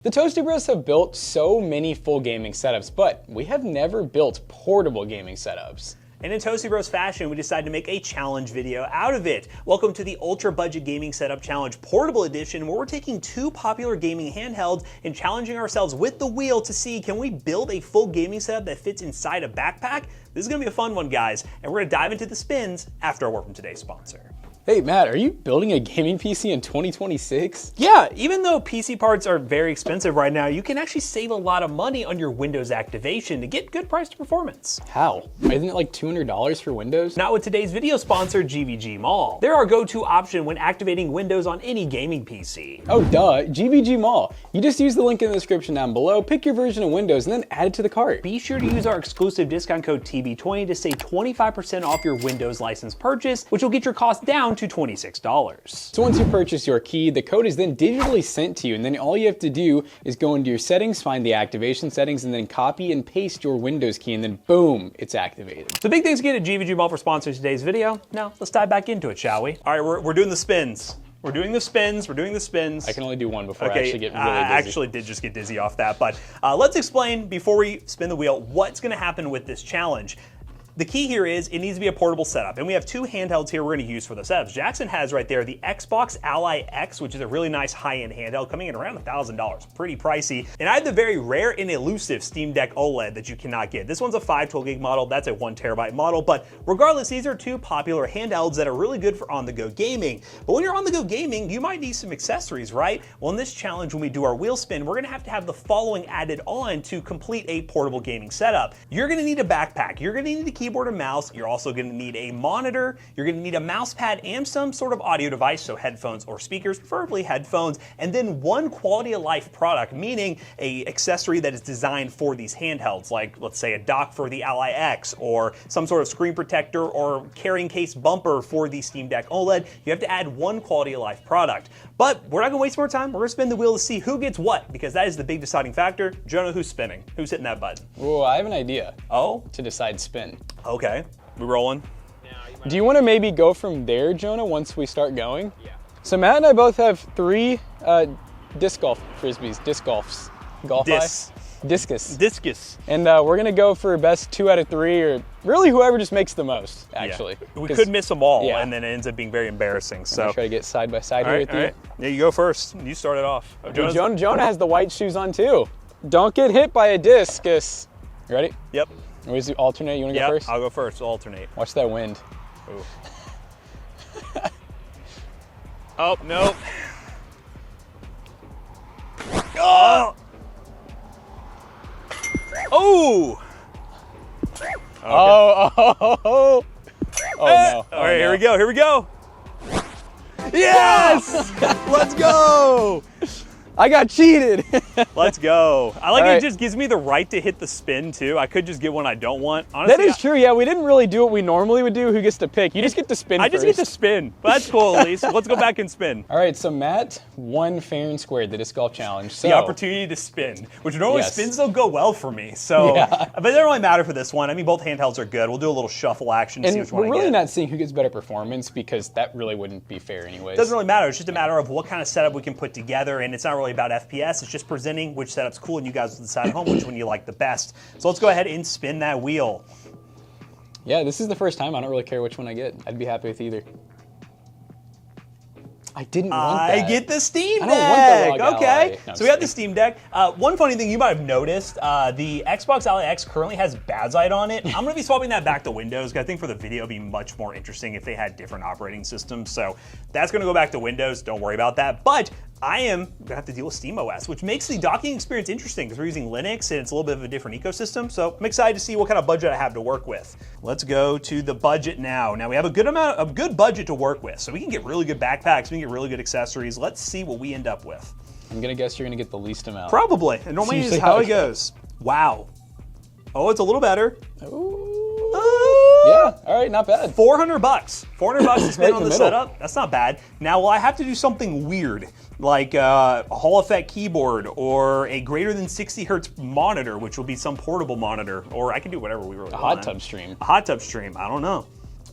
The Toasty Bros have built so many full gaming setups, but we have never built portable gaming setups. And in Toasty Bros fashion, we decided to make a challenge video out of it. Welcome to the Ultra Budget Gaming Setup Challenge Portable Edition, where we're taking two popular gaming handhelds and challenging ourselves with the wheel to see, can we build a full gaming setup that fits inside a backpack? This is gonna be a fun one, guys, and we're gonna dive into the spins after a word from today's sponsor. Hey Matt, are you building a gaming PC in 2026? Yeah, even though PC parts are very expensive right now, you can actually save a lot of money on your Windows activation to get good price to performance. How? Isn't it like $200 for Windows? Not with today's video sponsor, GVGMall. They're our go-to option when activating Windows on any gaming PC. Oh duh, GVGMall. You just use the link in the description down below, pick your version of Windows, and then add it to the cart. Be sure to use our exclusive discount code TB20 to save 25% off your Windows license purchase, which will get your cost down to $26. So once you purchase your key, the code is then digitally sent to you, and then all you have to do is go into your settings, find the activation settings, and then copy and paste your Windows key, and then boom, it's activated. So big thanks again to GVGMall for sponsoring today's video. Now, let's dive back into it, shall we? All right, we're doing the spins. We're doing the spins. I can only do one before I actually get really dizzy. I actually did just get dizzy off that, but let's explain before we spin the wheel what's gonna happen with this challenge. The key here is it needs to be a portable setup, and we have two handhelds here we're going to use for the setups. Jackson has right there the Xbox Ally X, which is a really nice high-end handheld coming in around $1,000, pretty pricey. And I have the very rare and elusive Steamdeck OLED that you cannot get. This one's a 512 gig model, that's a 1 terabyte model, but regardless, these are two popular handhelds that are really good for on-the-go gaming. But when you're on-the-go gaming, you might need some accessories, right? Well, in this challenge, when we do our wheel spin, we're going to have the following added on to complete a portable gaming setup. You're going to need a backpack, you're going to need a keyboard and mouse, you're also going to need a monitor, you're going to need a mouse pad and some sort of audio device, so headphones or speakers, preferably headphones, and then one quality of life product, meaning a accessory that is designed for these handhelds, like let's say a dock for the Ally X, or some sort of screen protector or carrying case bumper for the Steamdeck OLED. You have to add one quality of life product. But we're not going to waste more time, we're going to spin the wheel to see who gets what, because that is the big deciding factor. Jonah, who's spinning? Who's hitting that button? Oh, I have an idea. Oh? To decide spin. Okay, we rolling? Do you want to maybe go from there, Jonah, once we start going? Yeah. So Matt and I both have three disc golf frisbees, discus. And we're gonna go for best 2 out of 3, or really whoever just makes the most, actually. Yeah. We could miss them all, and then it ends up being very embarrassing. So I'll try to get side by side here with you. Yeah, you go first. You start it off. Jonah has the white shoes on too. Don't get hit by a discus. You ready? Yep. We just alternate. You want to go first? I'll go first. Alternate. Watch that wind. Ooh. Oh, no. Oh! Oh! Okay. Oh no. All right, here we go. Yes! Let's go! I got cheated. Let's go. I like it just gives me the right to hit the spin too. I could just get one I don't want. Honestly, that is true, yeah. We didn't really do what we normally would do. Who gets to pick? You just get to spin I just get to spin, but that's cool at least. Let's go back and spin. All right, so Matt won fair and square the disc golf challenge. So, the opportunity to spin, which normally spins don't go well for me. So, but it doesn't really matter for this one. I mean, both handhelds are good. We'll do a little shuffle action to see which one I get. We're really not seeing who gets better performance, because that really wouldn't be fair anyways. It doesn't really matter. It's just a matter of what kind of setup we can put together, and it's not really about FPS. It's just presenting which setup's cool, and you guys will decide at home which one you like the best. So let's go ahead and spin that wheel. Yeah, this is the first time. I don't really care which one I get. I'd be happy with either. I didn't want that. I get the Steamdeck. I don't want the okay, no, so we have the Steamdeck. One funny thing you might have noticed, the Xbox Ally X currently has bad side on it. I'm going to be swapping that back to Windows, because I think for the video it'd be much more interesting if they had different operating systems. So that's going to go back to Windows. Don't worry about that. But I am going to have to deal with SteamOS, which makes the docking experience interesting, because we're using Linux and it's a little bit of a different ecosystem. So I'm excited to see what kind of budget I have to work with. Let's go to the budget now. Now we have a good budget to work with, so we can get really good backpacks, we can get really good accessories. Let's see what we end up with. I'm gonna guess you're gonna get the least amount. Probably, and normally is how it goes. Wow. Oh, it's a little better. Yeah, all right, not bad. $400. $400 to spend on the setup. That's not bad. Now, will I have to do something weird, like a Hall Effect keyboard or a greater than 60 hertz monitor, which will be some portable monitor, or I can do whatever we really want. A hot tub stream. A hot tub stream. I don't know.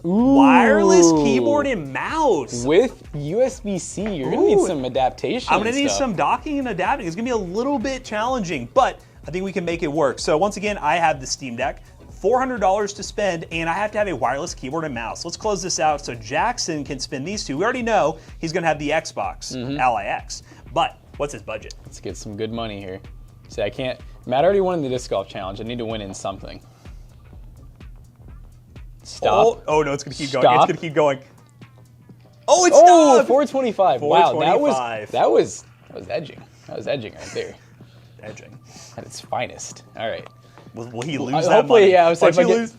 wireless keyboard and mouse. With USB-C, you're gonna need some adaptation. I'm gonna need some docking and adapting. It's gonna be a little bit challenging, but I think we can make it work. So once again, I have the Steamdeck, $400 to spend, and I have to have a wireless keyboard and mouse. Let's close this out so Jackson can spin these two. We already know he's gonna have the Xbox Ally X, but what's his budget? Let's get some good money here. See, I can't, Matt already won the disc golf challenge. I need to win in something. Stop. Oh no, it's gonna keep going. Stop. It's gonna keep going. Oh, it's Oh, stopped. 425. Wow, 425. that was edging. That was edging right there. Edging. At its finest. All right. Will he lose that Hopefully, money? yeah. I was like, Watch you lose.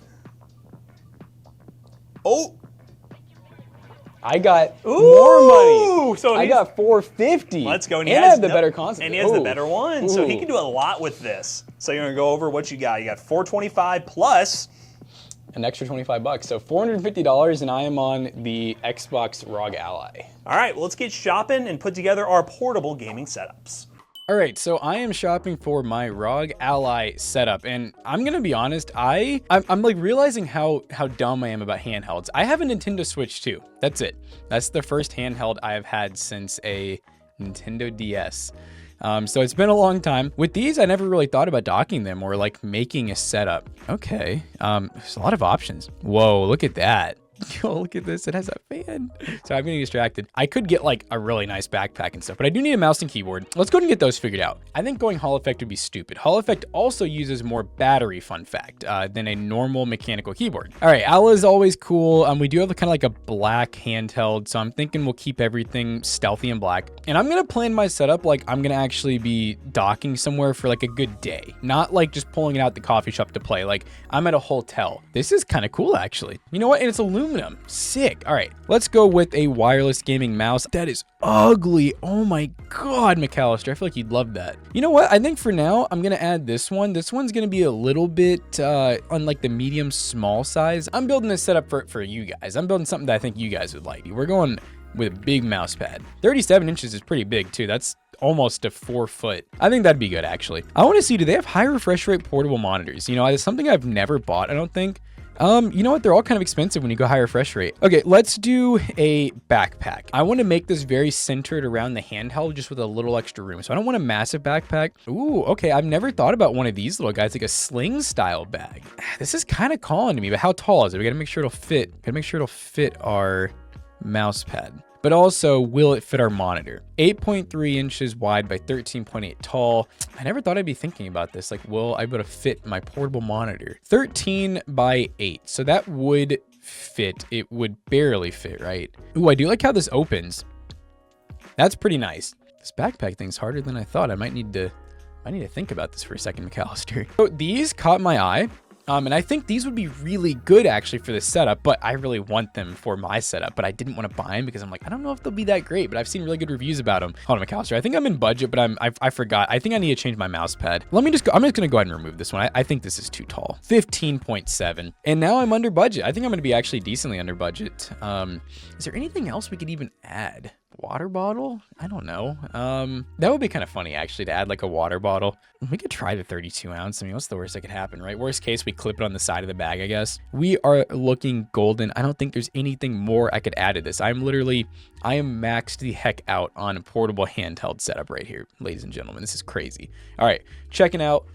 Oh. I got more money. So I got 450. Let's go. And I have the better console. And he has the better one. So he can do a lot with this. So you're gonna go over what you got. You got 425 plus an extra 25 bucks. So $450, and I am on the Xbox ROG Ally. All right, well, let's get shopping and put together our portable gaming setups. All right, so I am shopping for my ROG Ally setup, and I'm gonna be honest, I'm like realizing how dumb I am about handhelds. I have a Nintendo Switch too. That's it. That's the first handheld I have had since a Nintendo DS. So it's been a long time. With these, I never really thought about docking them or like making a setup. Okay, there's a lot of options. Whoa, look at that. Oh, look at this, it has a fan. So I'm getting distracted. I could get like a really nice backpack and stuff, but I do need a mouse and keyboard. Let's go ahead and get those figured out. I think going Hall Effect would be stupid. Hall Effect also uses more battery, fun fact, than a normal mechanical keyboard. All right, Ally is always cool. We do have kind of like a black handheld, so I'm thinking we'll keep everything stealthy and black. And I'm gonna plan my setup like I'm gonna actually be docking somewhere for like a good day, not like just pulling it out the coffee shop to play. Like I'm at a hotel. This is kind of cool, actually. You know what? And it's aluminum. Sick. All right, let's go with a wireless gaming mouse. That is ugly. Oh my God, McAllister. I feel like you'd love that. You know what? I think for now, I'm going to add this one. This one's going to be a little bit on like the medium small size. I'm building this setup for you guys. I'm building something that I think you guys would like. We're going with a big mouse pad. 37 inches is pretty big too. That's almost a 4 foot. I think that'd be good, actually. I want to see, do they have high refresh rate portable monitors? You know, it's something I've never bought, I don't think. You know what? They're all kind of expensive when you go high refresh rate. Okay, let's do a backpack. I want to make this very centered around the handheld, just with a little extra room. So I don't want a massive backpack. Ooh, okay. I've never thought about one of these little guys, like a sling style bag. This is kind of calling to me, but how tall is it? We got to make sure it'll fit. Got to make sure it'll fit our mouse pad. But also, will it fit our monitor? 8.3 inches wide by 13.8 tall. I never thought I'd be thinking about this. Like, will I be able to fit my portable monitor? 13 by 8. So that would fit. It would barely fit, right? Ooh, I do like how this opens. That's pretty nice. This backpack thing's harder than I thought. I need to think about this for a second, McAllister. So these caught my eye. And I think these would be really good actually for this setup, but I really want them for my setup, but I didn't want to buy them because I'm like, I don't know if they'll be that great, but I've seen really good reviews about them. Hold on, McAllister. I think I'm in budget, but I forgot. I think I need to change my mouse pad. Let me just go. I'm just going to go ahead and remove this one. I think this is too tall. 15.7. And now I'm under budget. I think I'm going to be actually decently under budget. Is there anything else we could even add? Water bottle? I don't know. That would be kind of funny actually to add like a water bottle. We could try the 32 ounce. I mean, what's the worst that could happen, right? Worst case, we clip it on the side of the bag, I guess. We are looking golden. I don't think there's anything more I could add to this. I am maxed the heck out on a portable handheld setup right here, ladies and gentlemen. This is crazy. All right, checking out.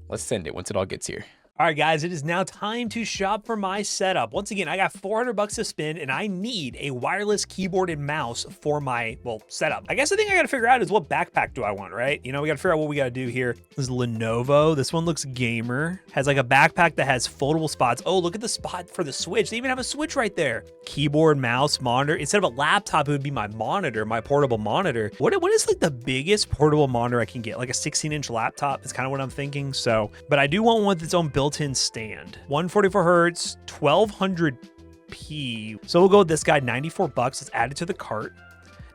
Let's send it once it all gets here. All right, guys, it is now time to shop for my setup. Once again, I got 400 bucks to spend, and I need a wireless keyboard and mouse for my, well, setup. I guess the thing I gotta figure out is what backpack do I want, right? You know, we gotta figure out what we gotta do here. This is Lenovo. This one looks gamer. Has like a backpack that has foldable spots. Oh, look at the spot for the Switch. They even have a Switch right there. Keyboard, mouse, monitor. Instead of a laptop, it would be my monitor, my portable monitor. What is like the biggest portable monitor I can get? Like a 16-inch laptop is kind of what I'm thinking. So, but I do want one with its own built-in stand. 144 hertz, 1200p. So we'll go with this guy, 94 bucks. Let's add it to the cart.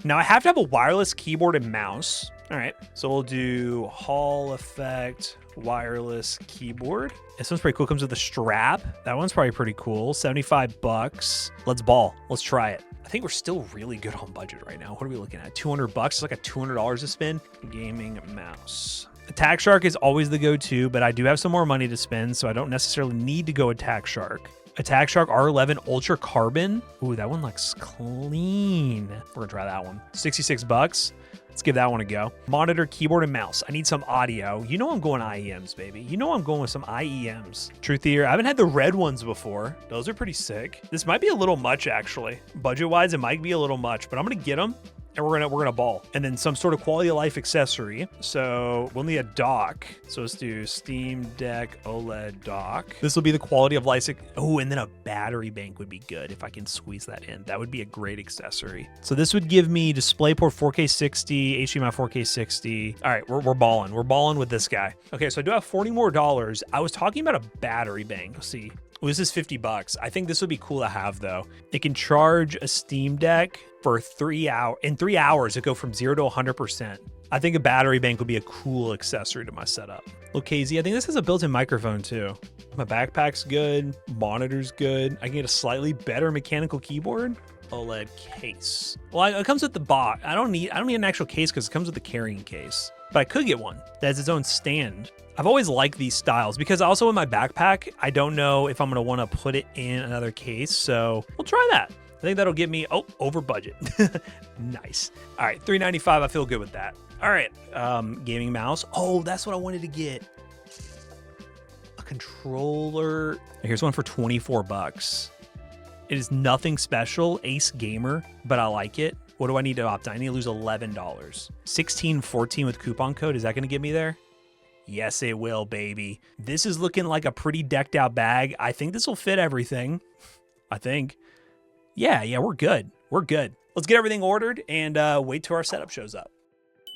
Now I have to have a wireless keyboard and mouse. All right, so we'll do Hall Effect wireless keyboard. This one's pretty cool. Comes with a strap. That one's probably pretty cool. 75 bucks. Let's ball. Let's try it. I think we're still really good on budget right now. What are we looking at? 200 bucks. It's like a $200 to spend. Gaming mouse. Attack Shark is always the go-to, but I do have some more money to spend, so I don't necessarily need to go Attack Shark. Attack Shark R11 Ultra Carbon. Ooh, that one looks clean. We're gonna try that one. 66 bucks. Let's give that one a go. Monitor, keyboard, and mouse. I need some audio. You know I'm going IEMs, baby. You know I'm going with some IEMs. Truth here, I haven't had the red ones before. Those are pretty sick. This might be a little much, actually. Budget-wise, it might be a little much, but I'm gonna get them. And we're gonna ball. And then some sort of quality of life accessory. So we'll need a dock. So let's do Steamdeck OLED dock. This will be the quality of life. Oh, and then a battery bank would be good if I can squeeze that in. That would be a great accessory. So this would give me DisplayPort 4K 60, HDMI 4K 60. All right, we're balling. We're balling with this guy. Okay, so I do have $40 more. I was talking about a battery bank. Let's see. Well, this is 50 bucks. I think this would be cool to have though. It can charge a Steam Deck for 3 hours. In 3 hours, it go from 0 to 100%. I think a battery bank would be a cool accessory to my setup. Lucchese, I think this has a built-in microphone too. My backpack's good, monitor's good. I can get a slightly better mechanical keyboard. OLED case. Well, it comes with the box. I don't need an actual case because it comes with the carrying case. But I could get one that has its own stand. I've always liked these styles because also in my backpack, I don't know if I'm gonna wanna put it in another case. So we'll try that. I think that'll get me, over budget. Nice. All right, $395, I feel good with that. All right, gaming mouse. Oh, that's what I wanted to get. A controller. Here's one for 24 bucks. It is nothing special, Ace Gamer, but I like it. What do I need to opt in? I need to lose $11. $16.14 with coupon code, is that gonna get me there? Yes, it will, baby. This is looking like a pretty decked out bag. I think this will fit everything. I think. Yeah, we're good. We're good. Let's get everything ordered and wait till our setup shows up.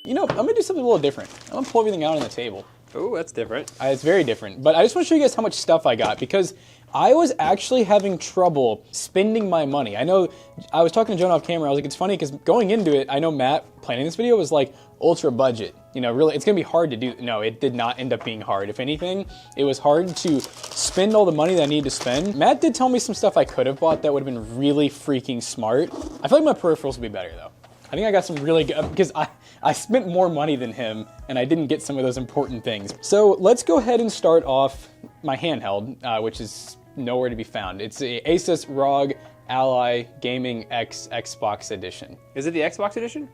You know, I'm gonna do something a little different. I'm gonna pull everything out on the table. Oh, that's different. It's very different, but I just want to show you guys how much stuff I got because I was actually having trouble spending my money. I know I was talking to Joan off camera. I was like, it's funny because going into it, I know Matt planning this video was like ultra budget. You know, really, it's gonna be hard to do. No, it did not end up being hard. If anything, it was hard to spend all the money that I needed to spend. Matt did tell me some stuff I could have bought that would have been really freaking smart. I feel like my peripherals would be better though. I think I got some really good, because I spent more money than him and I didn't get some of those important things. So let's go ahead and start off my handheld, which is nowhere to be found. It's a Asus ROG Ally Gaming X Xbox Edition. Is it the Xbox edition?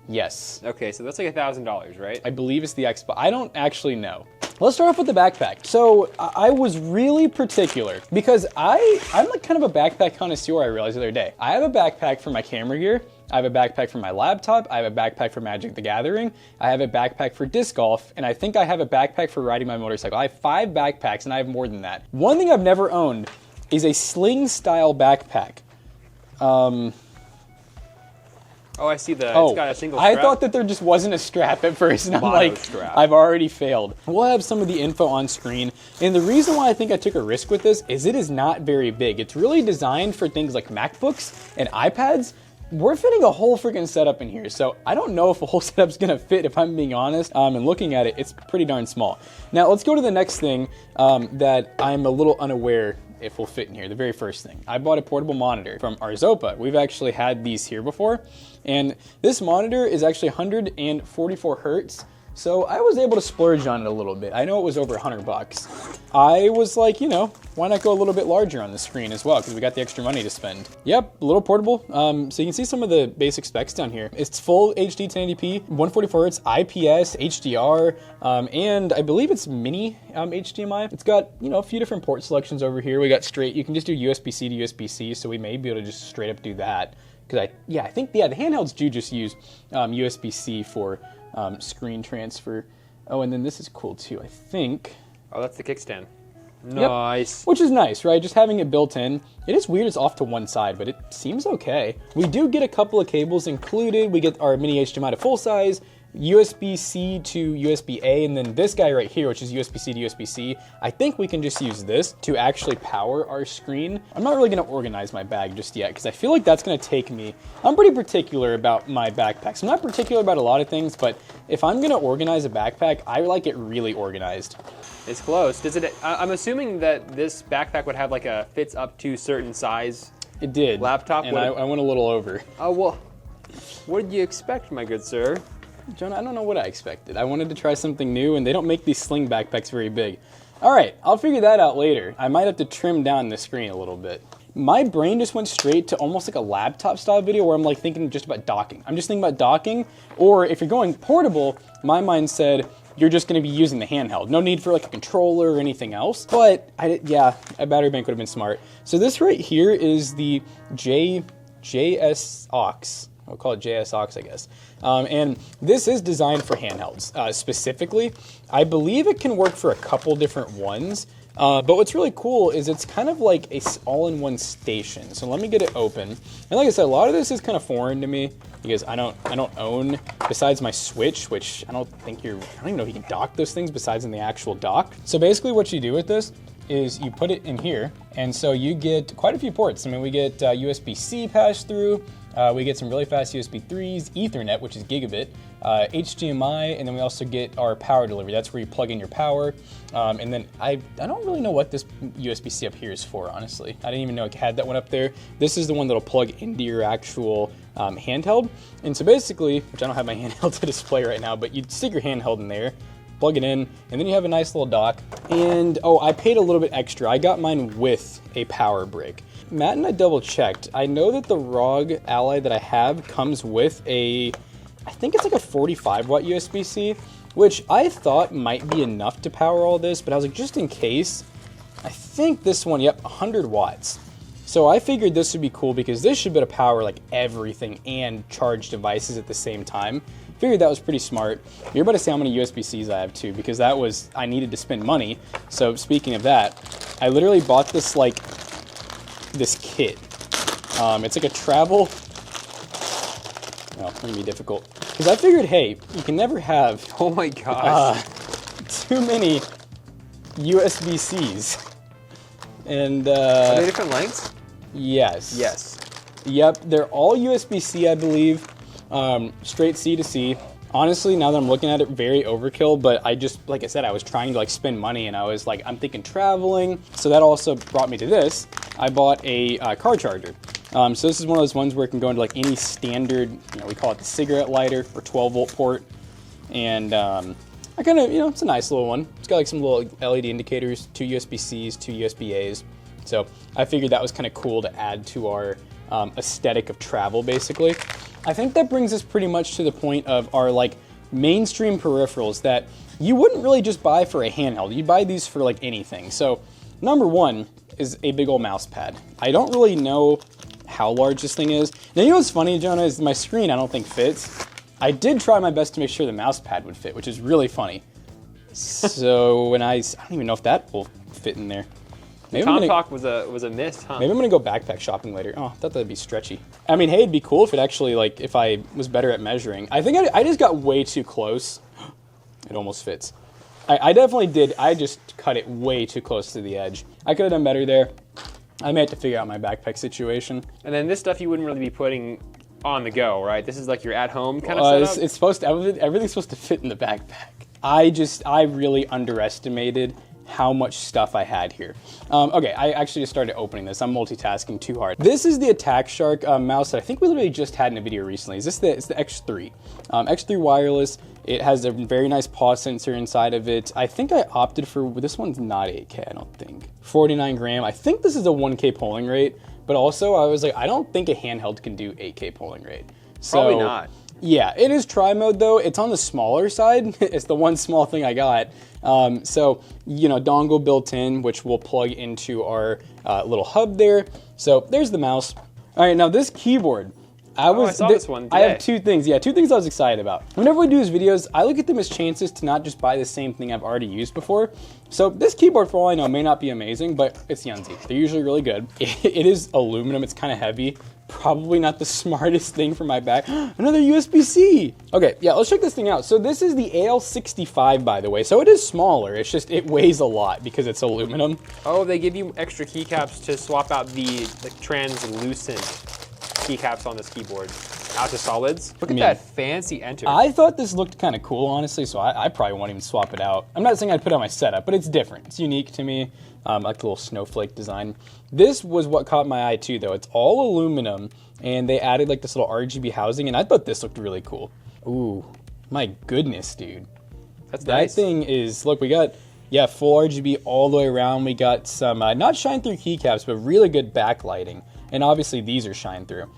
Yes. Okay, so that's like $1,000, right? I believe it's the Xbox. I don't actually know. Let's start off with the backpack. So I was really particular because I'm like kind of a backpack connoisseur, I realized the other day. I have a backpack for my camera gear. I have a backpack for my laptop. I have a backpack for Magic the Gathering. I have a backpack for disc golf. And I think I have a backpack for riding my motorcycle. I have 5 backpacks and I have more than that. One thing I've never owned is a sling style backpack. Oh, I see it's got a single strap. I thought that there just wasn't a strap at first, and I'm like, strap. I've already failed. We'll have some of the info on screen, and the reason why I think I took a risk with this is it is not very big. It's really designed for things like MacBooks and iPads. We're fitting a whole freaking setup in here, so I don't know if a whole setup's gonna fit, if I'm being honest. And looking at it, it's pretty darn small. Now, let's go to the next thing that I'm a little unaware if will fit in here. The very first thing. I bought a portable monitor from Arzopa. We've actually had these here before. And this monitor is actually 144 hertz. So I was able to splurge on it a little bit. I know it was over 100 bucks. I was like, you know, why not go a little bit larger on the screen as well? Because we got the extra money to spend. Yep, a little portable. So you can see some of the basic specs down here. It's full HD 1080p, 144 hertz, IPS, HDR, and I believe it's mini HDMI. It's got, you know, a few different port selections over here. We got straight, you can just do USB-C to USB-C, so we may be able to just straight up do that. Because I think the handhelds do just use USB-C for screen transfer. Oh, and then this is cool too, I think. Oh, that's the kickstand. Nice. Yep. Which is nice, right? Just having it built in. It is weird it's off to one side, but it seems okay. We do get a couple of cables included. We get our mini HDMI to full size, USB-C to USB-A, and then this guy right here, which is USB-C to USB-C. I think we can just use this to actually power our screen. I'm not really gonna organize my bag just yet because I feel like that's gonna take me. I'm pretty particular about my backpacks. I'm not particular about a lot of things, but if I'm gonna organize a backpack, I like it really organized. It's close. Does it? I'm assuming that this backpack would have like a fits up to certain size. It did. Laptop. And I went a little over. Oh well. What did you expect, my good sir? Jonah, I don't know what I expected. I wanted to try something new, and they don't make these sling backpacks very big. All right, I'll figure that out later. I might have to trim down the screen a little bit. My brain just went straight to almost like a laptop style video where I'm like thinking just about docking. I'm just thinking about docking, or if you're going portable, my mind said you're just gonna be using the handheld. No need for like a controller or anything else. But yeah, a battery bank would have been smart. So this right here is the JS aux. We'll call it JS aux, I guess. And this is designed for handhelds specifically. I believe it can work for a couple different ones. But what's really cool is it's kind of like a all-in-one station. So let me get it open. And like I said, a lot of this is kind of foreign to me because I don't own, besides my Switch, which I don't even know if you can dock those things besides in the actual dock. So basically what you do with this is you put it in here, and so you get quite a few ports. I mean, we get USB-C pass through, we get some really fast USB 3s, Ethernet, which is gigabit, HDMI, and then we also get our power delivery. That's where you plug in your power. And then I don't really know what this USB-C up here is for, honestly. I didn't even know it had that one up there. This is the one that'll plug into your actual handheld. And so basically, which I don't have my handheld to display right now, but you stick your handheld in there, plug it in, and then you have a nice little dock. And oh, I paid a little bit extra. I got mine with a power brick. Matt and I double checked. I know that the ROG Ally that I have comes with I think it's like a 45 watt USB-C, which I thought might be enough to power all this, but I was like, just in case, I think this one, yep, 100 watts. So I figured this would be cool because this should be able to power like everything and charge devices at the same time. Figured that was pretty smart. You're about to see how many USB-Cs I have too, because I needed to spend money. So speaking of that, I literally bought this this kit. It's like a travel, it's gonna be difficult. Because I figured, hey, you can never have Oh my gosh. too many USB-Cs. And Are they different lengths? yes. Yes. Yep, they're all USB-C, I believe. Straight C to C. Honestly, now that I'm looking at it, very overkill, but I just, like I said, I was trying to like spend money and I was like, I'm thinking traveling. So that also brought me to this. I bought a car charger. So this is one of those ones where it can go into like any standard, we call it the cigarette lighter or 12 volt port. And I kind of, it's a nice little one. It's got like some little LED indicators, 2 USB-Cs, 2 USB-As. So I figured that was kind of cool to add to our aesthetic of travel, basically. I think that brings us pretty much to the point of our like mainstream peripherals that you wouldn't really just buy for a handheld. You'd buy these for like anything. So number one is a big old mouse pad. I don't really know how large this thing is. Now, you know what's funny, Jonah, is my screen I don't think fits. I did try my best to make sure the mouse pad would fit, which is really funny. So when I don't even know if that will fit in there. Maybe Tom Talk was a miss, huh? Maybe I'm gonna go backpack shopping later. Oh, I thought that'd be stretchy. I mean, hey, it'd be cool if it actually, like, if I was better at measuring. I think I just got way too close. It almost fits. I definitely did. I just cut it way too close to the edge. I could have done better there. I may have to figure out my backpack situation. And then this stuff you wouldn't really be putting on the go, right? This is like your at-home kind of setup? It's supposed to, everything's supposed to fit in the backpack. I really underestimated how much stuff I had here. Okay, I actually just started opening this. I'm multitasking too hard. This is the Attack Shark mouse that I think we literally just had in a video recently. It's the X3. X3 wireless. It has a very nice paw sensor inside of it. I think I opted for, this one's not 8K, I don't think. 49 gram. I think this is a 1K polling rate, but also I was like, I don't think a handheld can do 8K polling rate. So, probably not. Yeah, it is tri-mode though. It's on the smaller side. It's the one small thing I got. So, dongle built in, which will plug into our little hub there. So there's the mouse. All right, now this keyboard. I saw this one today. I have two things. Yeah, two things I was excited about. Whenever we do these videos, I look at them as chances to not just buy the same thing I've already used before. So this keyboard, for all I know, may not be amazing, but it's Yunzi. They're usually really good. It is aluminum. It's kind of heavy. Probably not the smartest thing for my back. Another USB-C. Okay, yeah, let's check this thing out. So this is the AL65, by the way. So it is smaller. It's just, it weighs a lot because it's aluminum. Oh, they give you extra keycaps to swap out the translucent keycaps on this keyboard out to solids. Look at that fancy enter. I thought this looked kind of cool, honestly, so I probably won't even swap it out. I'm not saying I'd put it on my setup, but it's different. It's unique to me. Like the little snowflake design. This was what caught my eye too, though. It's all aluminum, and they added like this little RGB housing, and I thought this looked really cool. Ooh, my goodness, dude. That's nice. That thing is, look, we got Yeah, full RGB all the way around. We got some, not shine through keycaps, but really good backlighting. And obviously these are shine through.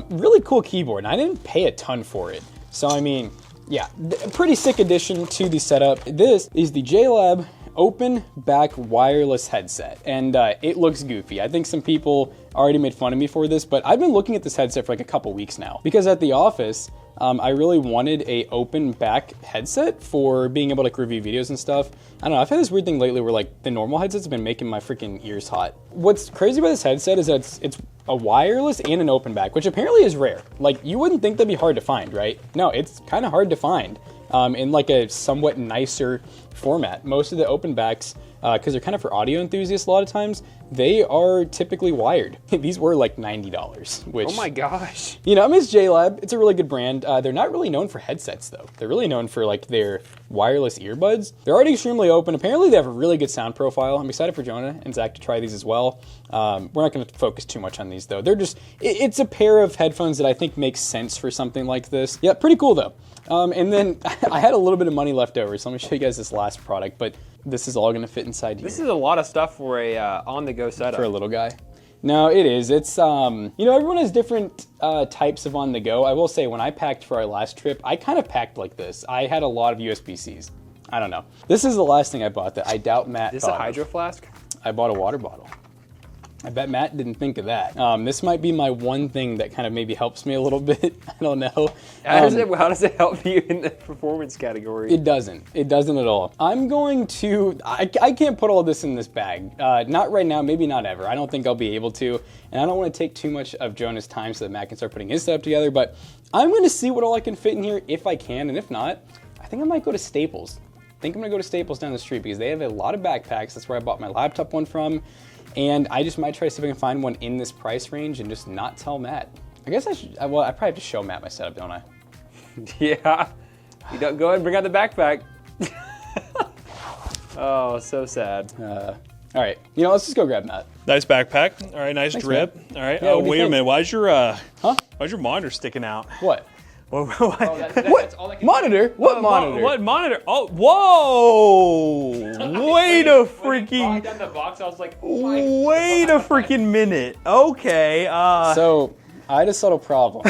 Really cool keyboard, and I didn't pay a ton for it. So I mean, yeah, pretty sick addition to the setup. This is the JLab open back wireless headset, and it looks goofy. I think some people already made fun of me for this, but I've been looking at this headset for like a couple weeks now because at the office, I really wanted a open back headset for being able to like, review videos and stuff. I don't know, I've had this weird thing lately where like the normal headsets have been making my freaking ears hot. What's crazy about this headset is that it's a wireless and an open back, which apparently is rare. Like you wouldn't think that'd be hard to find, right? No, it's kind of hard to find in like a somewhat nicer format. Most of the open backs, because they're kind of for audio enthusiasts a lot of times, they are typically wired. These were like $90, which... Oh my gosh. You know, I mean, it's JLab. It's a really good brand. They're not really known for headsets, though. They're really known for, like, their wireless earbuds. They're already extremely open. Apparently, they have a really good sound profile. I'm excited for Jonah and Zach to try these as well. We're not going to focus too much on these, though. They're just... It's a pair of headphones that I think makes sense for something like this. Yeah, pretty cool, though. And then I had a little bit of money left over, so let me show you guys this last product, but this is all going to fit inside here. This is a lot of stuff for a on-the-go setup. For a little guy. No, it is. It's, you know, everyone has different types of on-the-go. I will say, when I packed for our last trip, I kind of packed like this. I had a lot of USB-Cs. I don't know. This is the last thing I bought that I doubt Matt Is this a hydro flask? I bought a water bottle. I bet Matt didn't think of that. This might be my one thing that kind of maybe helps me a little bit. I don't know. How does it help you in the performance category? It doesn't. It doesn't at all. I'm going to, I can't put all this in this bag. Not right now, maybe not ever. I don't think I'll be able to. And I don't want to take too much of Jonah's time so that Matt can start putting his setup together. But I'm going to see what all I can fit in here if I can. And if not, I think I might go to Staples. I think I'm going to go to Staples down the street because they have a lot of backpacks. That's where I bought my laptop one from. And I just might try to see if I can find one in this price range and just not tell Matt. I guess I should, well, I probably have to show Matt my setup, don't I? Yeah. You don't go ahead and bring out the backpack. Oh, so sad. All right, you know, let's just go grab Matt. Nice backpack. All right, nice Thanks, drip. man. All right. Yeah, Oh, what do you wait a think? minute. Why's your monitor sticking out? What? What? That's all I can Monitor? What monitor? What monitor? Oh, whoa! Wait a freaking. down the box, I was like, oh my Wait a freaking minute. Okay. So, I had a subtle problem.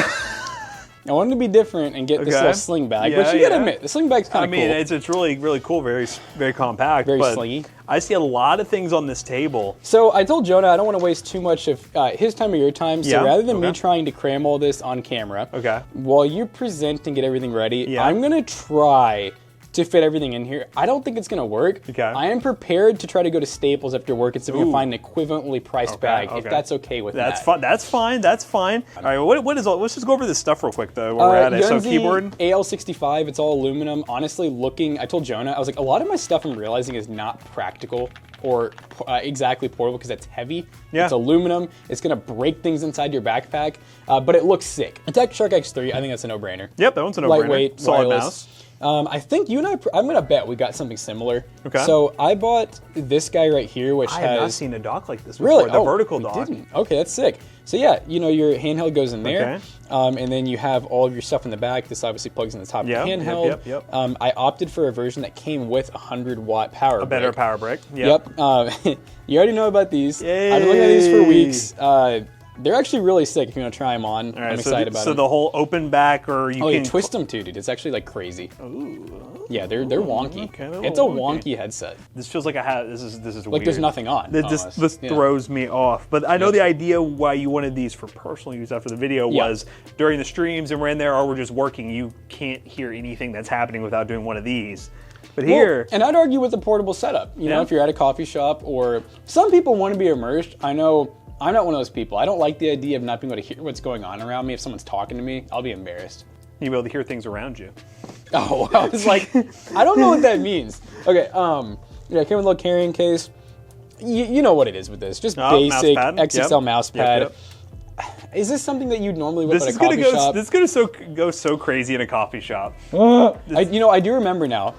I wanted to be different and get this Okay. little sling bag, Yeah, which you gotta yeah. admit, the sling bag's kind I of mean, cool. it's really, really cool. Very, very compact. Very but slingy. I see a lot of things on this table. So I told Jonah I don't want to waste too much of his time or your time, so Yeah, rather than me okay. trying to cram all this on camera, Okay. while you present and get everything ready, Yeah. I'm gonna try to fit everything in here. I don't think it's gonna work. Okay. I am prepared to try to go to Staples after work and see if we can Ooh. find an equivalently priced bag, if that's okay with That's Matt. fine. That's fine. That's fine. All right. What is all? Let's just go over this stuff real quick though. While we're at it. So Yunzi keyboard. AL65, it's all aluminum. Honestly, I told Jonah, I was like, a lot of my stuff I'm realizing is not practical or exactly portable because it's heavy. Yeah. It's aluminum. It's gonna break things inside your backpack, but it looks sick. Attack Shark X3, I think that's a no-brainer. Yep, that one's a no-brainer. Lightweight, Solid wireless. mouse. I think you and I'm gonna bet we got something similar. Okay. So I bought this guy right here, which I has have not seen a dock like this before. really The vertical we dock. didn't. Okay, that's sick. So yeah, you know your handheld goes in there, Okay. and then you have all of your stuff in the back. This obviously plugs in the top Yep, of the yep, handheld. yep. I opted for a version that came with a 100-watt power. A better brick. power brick. Yep. You already know about these. I've been looking at these for weeks. They're actually really sick if you want to try them on. All right, I'm excited about So them. the whole open back, or you Oh, can you twist them too, dude. It's actually like crazy. Ooh. Yeah, they're wonky. Okay, they're a It's a little wonky. wonky headset. This feels like I have. This is Like weird. there's nothing on. This almost. Yeah. throws me off. But I know Yep. the idea why you wanted these for personal use after the video Yeah. was during the streams and we're in there or we're just working, you can't hear anything that's happening without doing one of these. But Well, here, and I'd argue with a portable setup. You know, Yeah. if you're at a coffee shop or some people want to be immersed. I know I'm not one of those people. I don't like the idea of not being able to hear what's going on around me. If someone's talking to me, I'll be embarrassed. you'll be able to hear things around you. Oh, I was like, I don't know what that means. Okay, yeah, it came with a little carrying case. You know what it is with this. Just basic mousepad. XXL Yep. mouse Yep, pad. yep. Is this something that you'd normally whip This at is a gonna coffee go. shop? This is gonna go so crazy in a coffee shop. I do remember now.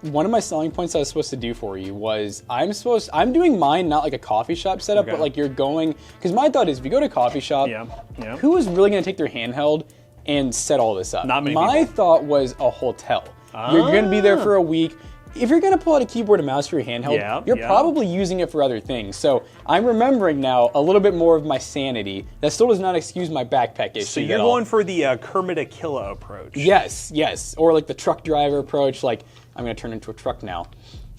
One of my selling points I was supposed to do for you was I'm doing mine not like a coffee shop setup, Okay. but like you're going, because my thought is if you go to a coffee shop, Yeah, yeah. who is really going to take their handheld and set all this up? Not many My people. thought was a hotel. You're going to be there for a week. if you're gonna pull out a keyboard and mouse for your handheld, you're probably using it for other things. So I'm remembering now a little bit more of my sanity. That still does not excuse my backpack issue. So you're going for the Kermit Aquila approach. Yes, yes. Or like the truck driver approach, like I'm gonna turn into a truck now.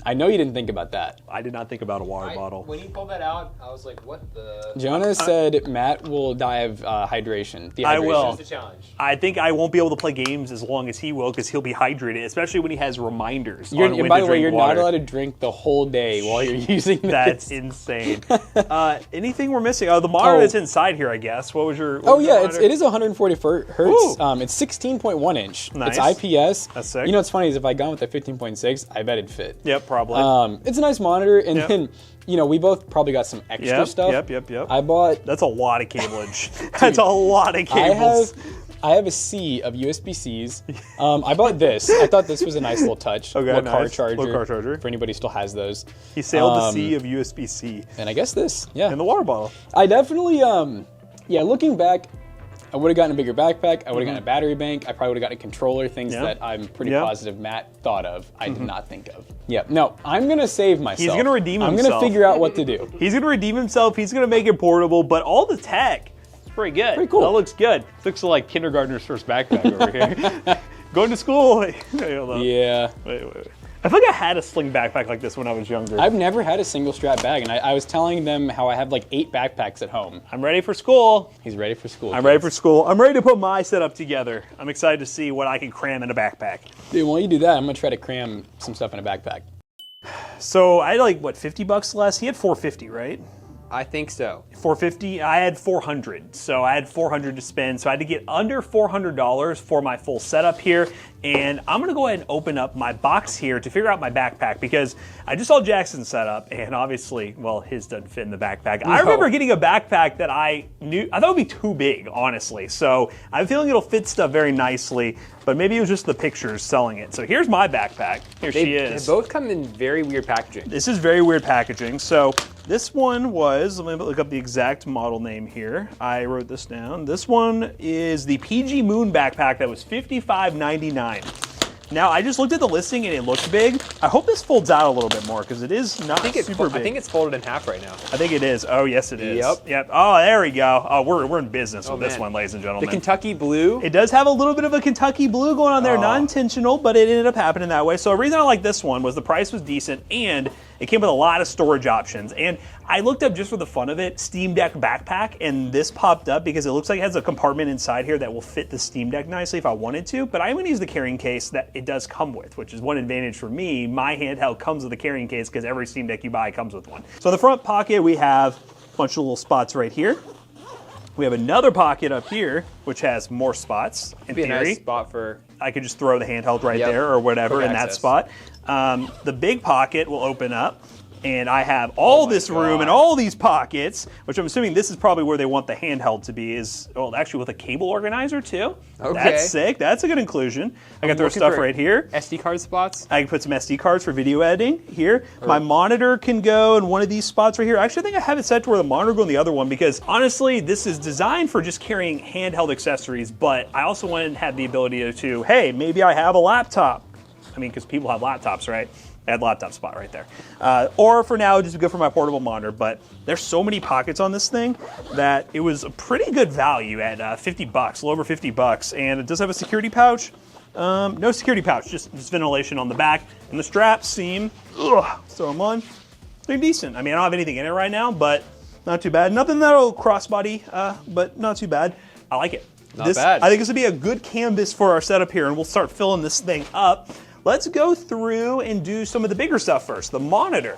I know you didn't think about that. I did not think about a water bottle. When you pulled that out, I was like, what the? Jonas said Matt will die of hydration. Dehydration. I will. That's the challenge. I think I won't be able to play games as long as he will because he'll be hydrated, especially when he has reminders. And by the way, you're not allowed to drink the whole day while you're using this. That's insane. Anything we're missing? Oh, the monitor that's inside here, I guess. What was your? It is 140 hertz. It's 16.1 inch. Nice. It's IPS. That's sick. You know what's funny is if I gone with the 15.6, I bet it'd fit. Yep, probably. It's a nice monitor, and then we both probably got some extra stuff. Yep. I bought. That's a lot of cableage. That's a lot of cables. I have a sea of USB-Cs. I bought this. I thought this was a nice little touch. Okay, little nice. car charger. Little car charger. For anybody who still has those. He sailed the sea of USB-C. And I guess this, yeah. And the water bottle. I definitely, looking back, I would have gotten a bigger backpack. I would have gotten a battery bank. I probably would have gotten a controller, things that I'm pretty positive Matt thought of. I did not think of. Yeah, no, I'm going to save myself. He's going to redeem himself. I'm going to figure out what to do. He's going to redeem himself. He's going to make it portable, but all the tech is pretty good. Pretty cool. That looks good. Looks like kindergartner's first backpack over here. Going to school. Yeah. Wait. I feel like I had a sling backpack like this when I was younger. I've never had a single strap bag, and I was telling them how I have like 8 backpacks at home. I'm ready for school. He's ready for school. I'm ready for school. I'm ready to put my setup together. I'm excited to see what I can cram in a backpack. Dude, while you do that, I'm going to try to cram some stuff in a backpack. So I had like, what, $50 less? He had $450, right? I think so. $450. I had $400, so I had $400 to spend. So I had to get under $400 for my full setup here. And I'm gonna go ahead and open up my box here to figure out my backpack because I just saw Jackson's setup, and obviously, well, his doesn't fit in the backpack. No. I remember getting a backpack that I thought would be too big, honestly. So I'm feeling it'll fit stuff very nicely, but maybe it was just the pictures selling it. So here's my backpack. Here she is. They both come in very weird packaging. This is very weird packaging. So this one was, let me look up the exact model name here. I wrote this down. This one is the PG Moon backpack that was $55.99. Now, I just looked at the listing and it looked big. I hope this folds out a little bit more because it is not super big. I think it's folded in half right now. I think it is. Oh, yes, it is. Yep. Oh, there we go. Oh, we're in business with this one, ladies and gentlemen. The Kentucky blue. It does have a little bit of a Kentucky blue going on there. Not intentional, but it ended up happening that way. So the reason I like this one was the price was decent and it came with a lot of storage options. And I looked up just for the fun of it, Steamdeck backpack, and this popped up because it looks like it has a compartment inside here that will fit the Steamdeck nicely if I wanted to, but I'm gonna use the carrying case that it does come with, which is one advantage for me. My handheld comes with a carrying case because every Steamdeck you buy comes with one. So in the front pocket, we have a bunch of little spots right here. We have another pocket up here, which has more spots. In theory, a nice spot for... I could just throw the handheld right there or whatever in that spot. The big pocket will open up, and I have all this room and all these pockets, which I'm assuming this is probably where they want the handheld to be, actually with a cable organizer too. Okay. That's sick. That's a good inclusion. I can throw stuff right here. SD card spots. I can put some SD cards for video editing here. My monitor can go in one of these spots right here. Actually, I think I have it set to where the monitor go in the other one because honestly, this is designed for just carrying handheld accessories, but I also wanted to have the ability to, hey, maybe I have a laptop. I mean, because people have laptops, right? I had laptop spot right there. Or for now, just go for my portable monitor. But there's so many pockets on this thing that it was a pretty good value at $50, a little over $50. And it does have a security pouch. No security pouch, just ventilation on the back. And the straps seem, throw them on, they're decent. I mean, I don't have anything in it right now, but not too bad. Nothing that'll crossbody, but not too bad. I like it. Not bad. I think this would be a good canvas for our setup here, and we'll start filling this thing up. Let's go through and do some of the bigger stuff first, the monitor.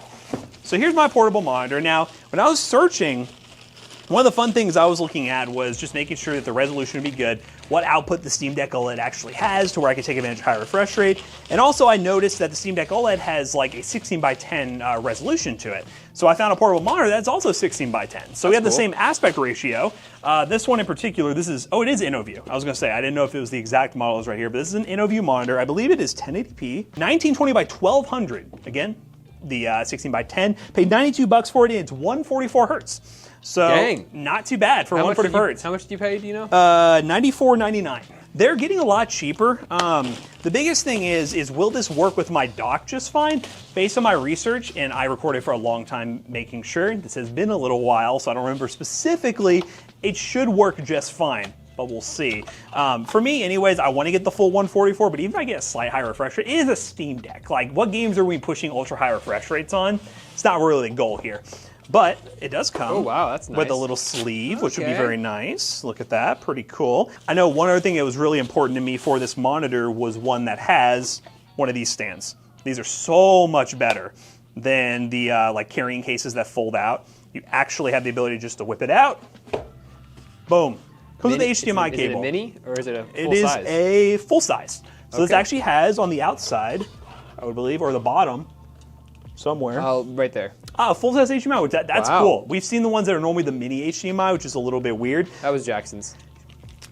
So here's my portable monitor. Now, when I was searching, one of the fun things I was looking at was just making sure that the resolution would be good, what output the Steamdeck OLED actually has to where I could take advantage of high refresh rate. And also I noticed that the Steamdeck OLED has like a 16:10 resolution to it. So I found a portable monitor that's also 16:10. So we have the same aspect ratio. This one in particular, this is, it is InnoView. I was gonna say, I didn't know if it was the exact model is right here, but this is an InnoView monitor. I believe it is 1080p, 1920 by 1200. Again, the 16:10. Paid $92 for it, and it's 144 hertz. So dang, not too bad for 144 hertz. How much do you pay? Do you know? $94.99. they're getting a lot cheaper. The biggest thing is will this work with my dock just fine? Based on my research, and I recorded for a long time making sure, this has been a little while, so I don't remember specifically, it should work just fine. But we'll see. For me, anyways, I want to get the full 144, but even if I get a slight high refresh rate, it is a Steamdeck. Like, what games are we pushing ultra high refresh rates on? It's not really the goal here. But it does come Oh, wow, that's nice. with a little sleeve, which would be Okay. very nice. Look at that, pretty cool. I know one other thing that was really important to me for this monitor was one that has one of these stands. These are so much better than the like carrying cases that fold out. You actually have the ability just to whip it out. Boom. Comes with the HDMI Is it cable. a mini or is it a full It is size? a full size. So this Okay. actually has on the outside, I would believe, or the bottom, somewhere. Oh, right there. Full size HDMI, which that's Wow. cool. We've seen the ones that are normally the mini HDMI, which is a little bit weird. That was Jackson's.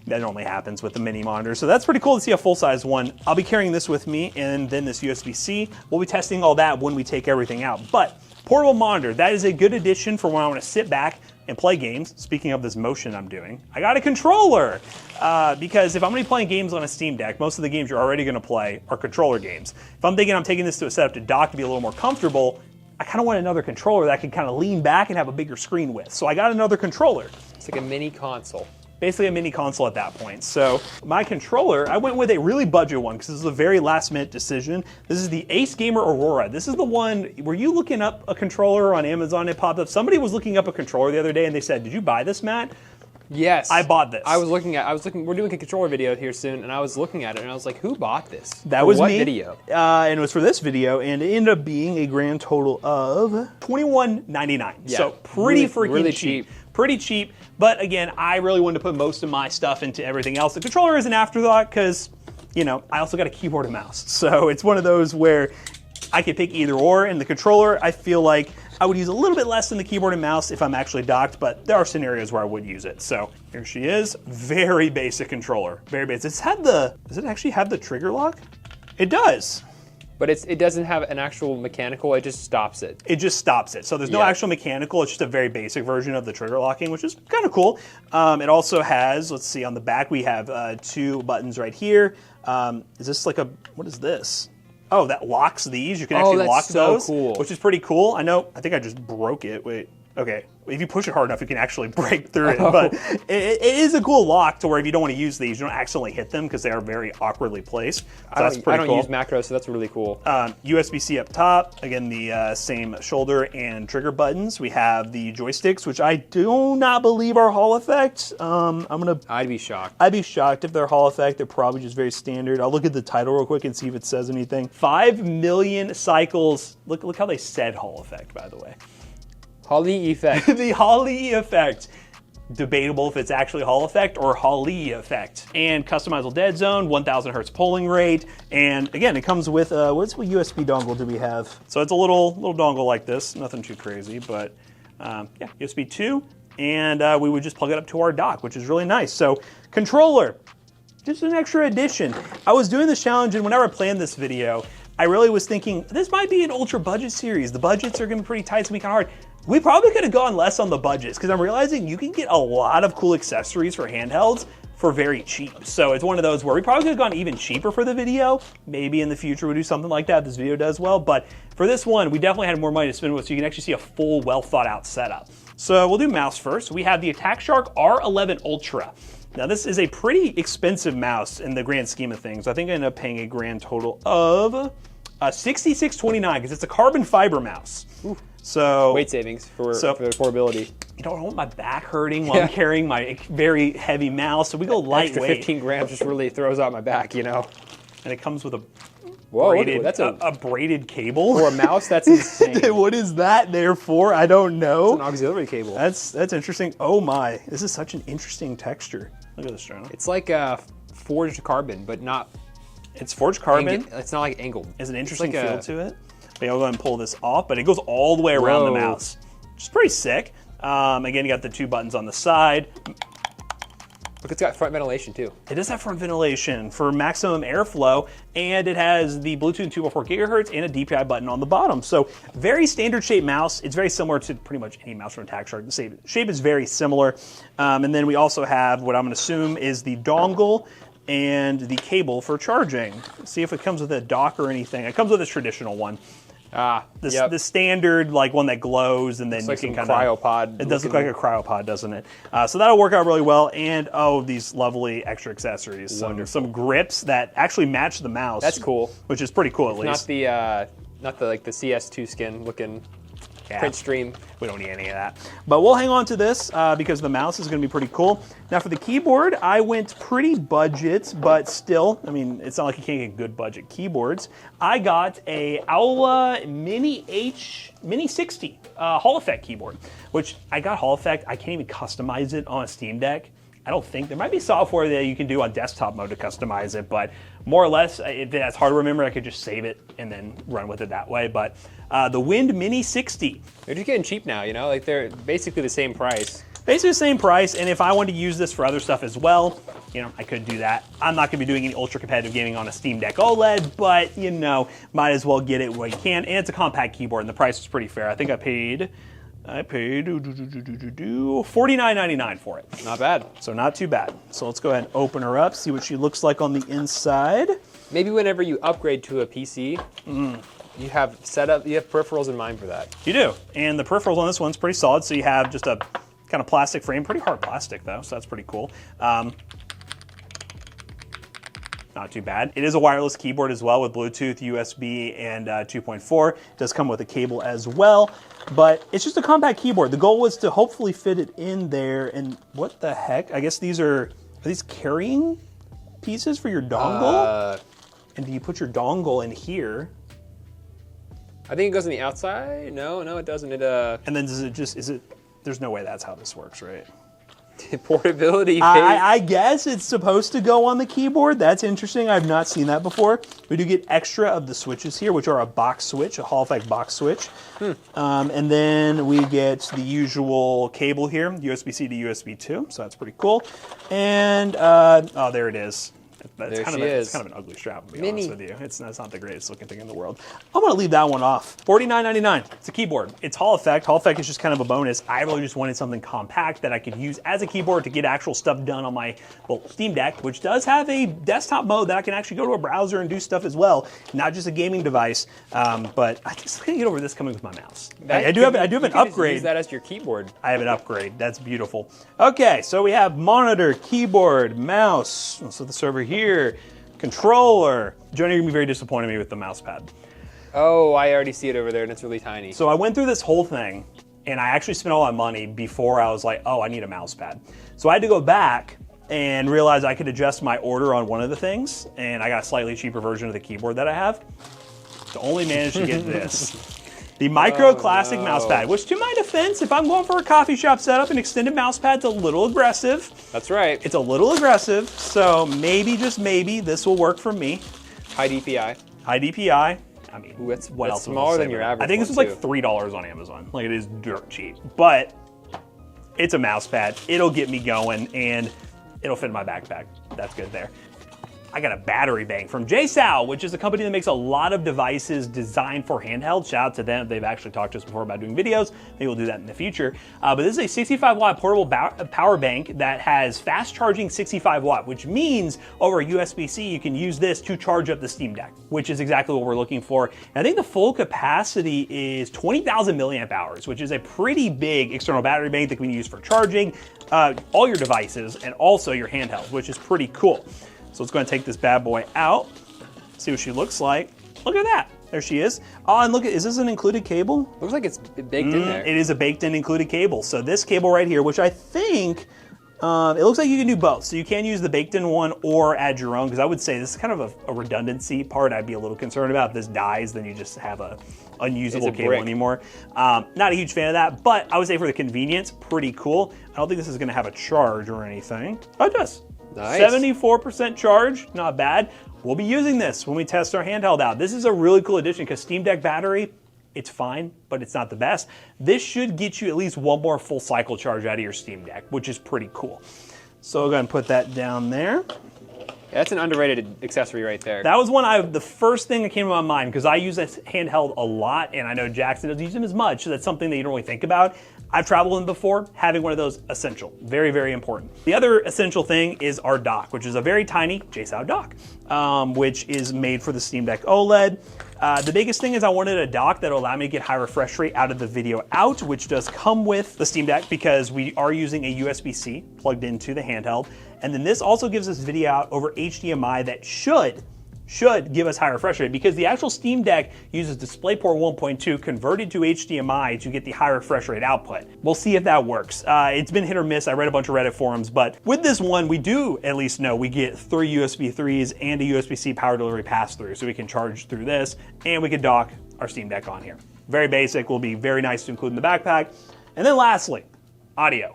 That normally happens with the mini monitor. So that's pretty cool to see a full size one. I'll be carrying this with me and then this USB-C. We'll be testing all that when we take everything out. But portable monitor, that is a good addition for when I want to sit back and play games. Speaking of this motion I'm doing, I got a controller because if I'm going to be playing games on a Steam Deck, most of the games you're already going to play are controller games. If I'm thinking I'm taking this to a setup to dock to be a little more comfortable, I kind of want another controller that I can kind of lean back and have a bigger screen with. So I got another controller. It's like a mini console. Basically a mini console at that point. So my controller, I went with a really budget one because this is a very last minute decision. This is the Ace Gamer Aurora. This is the one, were you looking up a controller on Amazon? It popped up. Somebody was looking up a controller the other day and they said, did you buy this, Matt? Yes. I bought this. We're doing a controller video here soon, and I was looking at it, and I was like, who bought this? That For was what me. video? And it was for this video, and it ended up being a grand total of $21.99. Yeah, So pretty freaking really cheap. cheap. Pretty cheap. But again, I really wanted to put most of my stuff into everything else. The controller is an afterthought because, you know, I also got a keyboard and mouse. So it's one of those where I could pick either or. And the controller, I feel like I would use a little bit less than the keyboard and mouse if I'm actually docked, but there are scenarios where I would use it. So here she is. Very basic controller. Very basic. Does it actually have the trigger lock? It does. But it doesn't have an actual mechanical, it just stops it. It just stops it. So there's no Yeah. actual mechanical, it's just a very basic version of the trigger locking, which is kind of cool. It also has, let's see, on the back we have two buttons right here. Is this like what is this? Oh, that locks these. You can actually that's lock so those, cool. which is pretty cool. I think I just broke it. Wait, okay. If you push it hard enough, you can actually break through it. But it is a cool lock to where if you don't want to use these, you don't accidentally hit them because they are very awkwardly placed. So that's I pretty don't cool. use macros, so that's really cool. USB-C up top, again the same shoulder and trigger buttons. We have the joysticks, which I do not believe are Hall effect. I'd be shocked. I'd be shocked if they're Hall effect. They're probably just very standard. I'll look at the title real quick and see if it says anything. 5 million cycles. Look how they said Hall effect, by the way. Holly effect. The Holly effect. Debatable if it's actually Hall effect or Holly effect. And customizable dead zone, 1000 hertz polling rate. And again, it comes with, what USB dongle do we have? So it's a little dongle like this, nothing too crazy, but yeah, USB 2. And we would just plug it up to our dock, which is really nice. So controller, just an extra addition. I was doing this challenge and whenever I planned this video, I really was thinking, this might be an ultra budget series. The budgets are gonna be pretty tight, it's gonna be kind of hard. We probably could have gone less on the budgets because I'm realizing you can get a lot of cool accessories for handhelds for very cheap. So it's one of those where we probably could have gone even cheaper for the video. Maybe in the future we'll do something like that if this video does well. But for this one, we definitely had more money to spend with so you can actually see a full, well thought out setup. So we'll do mouse first. We have the Attack Shark R11 Ultra. Now this is a pretty expensive mouse in the grand scheme of things. I think I ended up paying a grand total of $66.29 because it's a carbon fiber mouse. Ooh. So Weight savings for the portability. You don't want my back hurting while I'm carrying my very heavy mouse, so we go Extra lightweight. 15 grams just really throws out my back, you know? And it comes with a Whoa, braided, that's a braided cable. for a mouse, that's insane. What is that there for? I don't know. An auxiliary cable. That's interesting. Oh my, this is such an interesting texture. Look at this, Jonah. It's like forged carbon, but not. It's forged carbon. It's not like angled. There's an interesting like feel to it. But I'll go ahead and pull this off, but it goes all the way around the Whoa. mouse, which is pretty sick. Again, you got the two buttons on the side. Look, it's got front ventilation too. It does have front ventilation for maximum airflow, and it has the Bluetooth 2.4 gigahertz and a DPI button on the bottom. So very standard shaped mouse. It's very similar to pretty much any mouse from Attack Shark. The shape is very similar. And then we also have what I'm gonna assume is the dongle and the cable for charging. Let's see if it comes with a dock or anything. It comes with this traditional one. The standard like one that glows and then It's you like can some kind of cryopod. It does look like a cryopod, doesn't it? So that'll work out really well. And these lovely extra accessories, some grips that actually match the mouse. That's cool. Which is pretty cool at least. Not the like the CS2 skin looking print stream. We don't need any of that. But we'll hang on to this because the mouse is going to be pretty cool. Now for the keyboard, I went pretty budget, but still, I mean, it's not like you can't get good budget keyboards. I got a Aula Mini 60 Hall Effect keyboard, which I got Hall Effect. I can't even customize it on a Steamdeck. I don't think. There might be software that you can do on desktop mode to customize it, but more or less, if that's hard to remember, I could just save it and then run with it that way. But the Wind Mini 60. They're just getting cheap now, you know? Like they're basically the same price. Basically the same price, and if I wanted to use this for other stuff as well, you know, I could do that. I'm not gonna be doing any ultra competitive gaming on a Steamdeck OLED, but you know, might as well get it where you can. And it's a compact keyboard, and the price is pretty fair. I think I paid $49.99 for it. Not bad. So not too bad. So let's go ahead and open her up, see what she looks like on the inside. Maybe whenever you upgrade to a PC, you have peripherals in mind for that. You do. And the peripherals on this one's pretty solid. So you have just a kind of plastic frame, pretty hard plastic though, so that's pretty cool. Not too bad. It is a wireless keyboard as well with Bluetooth, USB, and 2.4. It does come with a cable as well, but it's just a compact keyboard. The goal was to hopefully fit it in there, and what the heck? I guess these are these carrying pieces for your dongle? And do you put your dongle in here? I think it goes on the outside. No, it doesn't. And then does it just, there's no way that's how this works, right? Portability. I guess it's supposed to go on the keyboard. That's interesting. I've not seen that before. We do get extra of the switches here, which are a box switch, a Hall Effect box switch. And then we get the usual cable here, USB-C to USB 2, so that's pretty cool. And, oh, there it is. It's kind of an ugly strap, to be honest with you. It's not the greatest looking thing in the world. I'm going to leave that one off. $49.99. It's a keyboard. It's Hall Effect. Hall Effect is just kind of a bonus. I really just wanted something compact that I could use as a keyboard to get actual stuff done on my Steam Deck, which does have a desktop mode that I can actually go to a browser and do stuff as well, not just a gaming device. But I just can't get over this coming with my mouse. I do have an upgrade. Use that as your keyboard. I have an upgrade. That's beautiful. Okay, so we have monitor, keyboard, mouse. So the server here, controller. Jonah, you're gonna be very disappointed in me with the mouse pad. Oh, I already see it over there, and it's really tiny. So I went through this whole thing, and I actually spent all that money before I was like, oh, I need a mouse pad. So I had to go back and realize I could adjust my order on one of the things, and I got a slightly cheaper version of the keyboard that I have. To only manage to get this. The Micro Classic mouse pad, which to my defense, if I'm going for a coffee shop setup, an extended mouse pad's a little aggressive. That's right. It's a little aggressive, so maybe, just maybe, this will work for me. High DPI. High DPI. I mean, Ooh, that's else smaller than your average. I think this was like $3 on Amazon. Like, it is dirt cheap. But it's a mouse pad. It'll get me going, and it'll fit in my backpack. That's good there. I got a battery bank from JSOW, which is a company that makes a lot of devices designed for handheld. Shout out to them. They've actually talked to us before about doing videos. Maybe we'll do that in the future. But this is a 65 watt portable power bank that has fast charging 65 watt, which means over a USB-C, you can use this to charge up the Steam Deck, which is exactly what we're looking for. And I think the full capacity is 20,000 milliamp hours, which is a pretty big external battery bank that can be used for charging all your devices and also your handheld, which is pretty cool. So let's go ahead and take this bad boy out, see what she looks like. Look at that. There she is. Oh, and look, is this an included cable? Looks like it's baked in there. It is a baked in included cable. So this cable right here, which I think, it looks like you can do both. So you can use the baked in one or add your own, because I would say this is kind of a redundancy part I'd be a little concerned about. If this dies, then you just have a unusable cable anymore. Not a huge fan of that, but I would say for the convenience, pretty cool. I don't think this is gonna have a charge or anything. Oh, it does. Nice. 74% charge, not bad. We'll be using this when we test our handheld out. This is a really cool addition because Steam Deck battery, it's fine, but it's not the best. This should get you at least one more full cycle charge out of your Steam Deck, which is pretty cool. So we're gonna put that down there. That's an underrated accessory right there. That was the first thing that came to my mind, because I use this handheld a lot, and I know Jackson doesn't use them as much, so that's something that you don't really think about. I've traveled in before, having one of those, essential. Very, very important. The other essential thing is our dock, which is a very tiny JSOW dock, which is made for the Steamdeck OLED. The biggest thing is I wanted a dock that will allow me to get high refresh rate out of the video out, which does come with the Steamdeck because we are using a USB-C plugged into the handheld. And then this also gives us video out over HDMI that should give us high refresh rate, because the actual Steam Deck uses DisplayPort 1.2 converted to HDMI to get the high refresh rate output. We'll see if that works. It's been hit or miss. I read a bunch of Reddit forums, but with this one, we do at least know we get 3 USB 3s and a USB-C power delivery pass-through, so we can charge through this, and we can dock our Steam Deck on here. Very basic, will be very nice to include in the backpack. And then lastly, audio.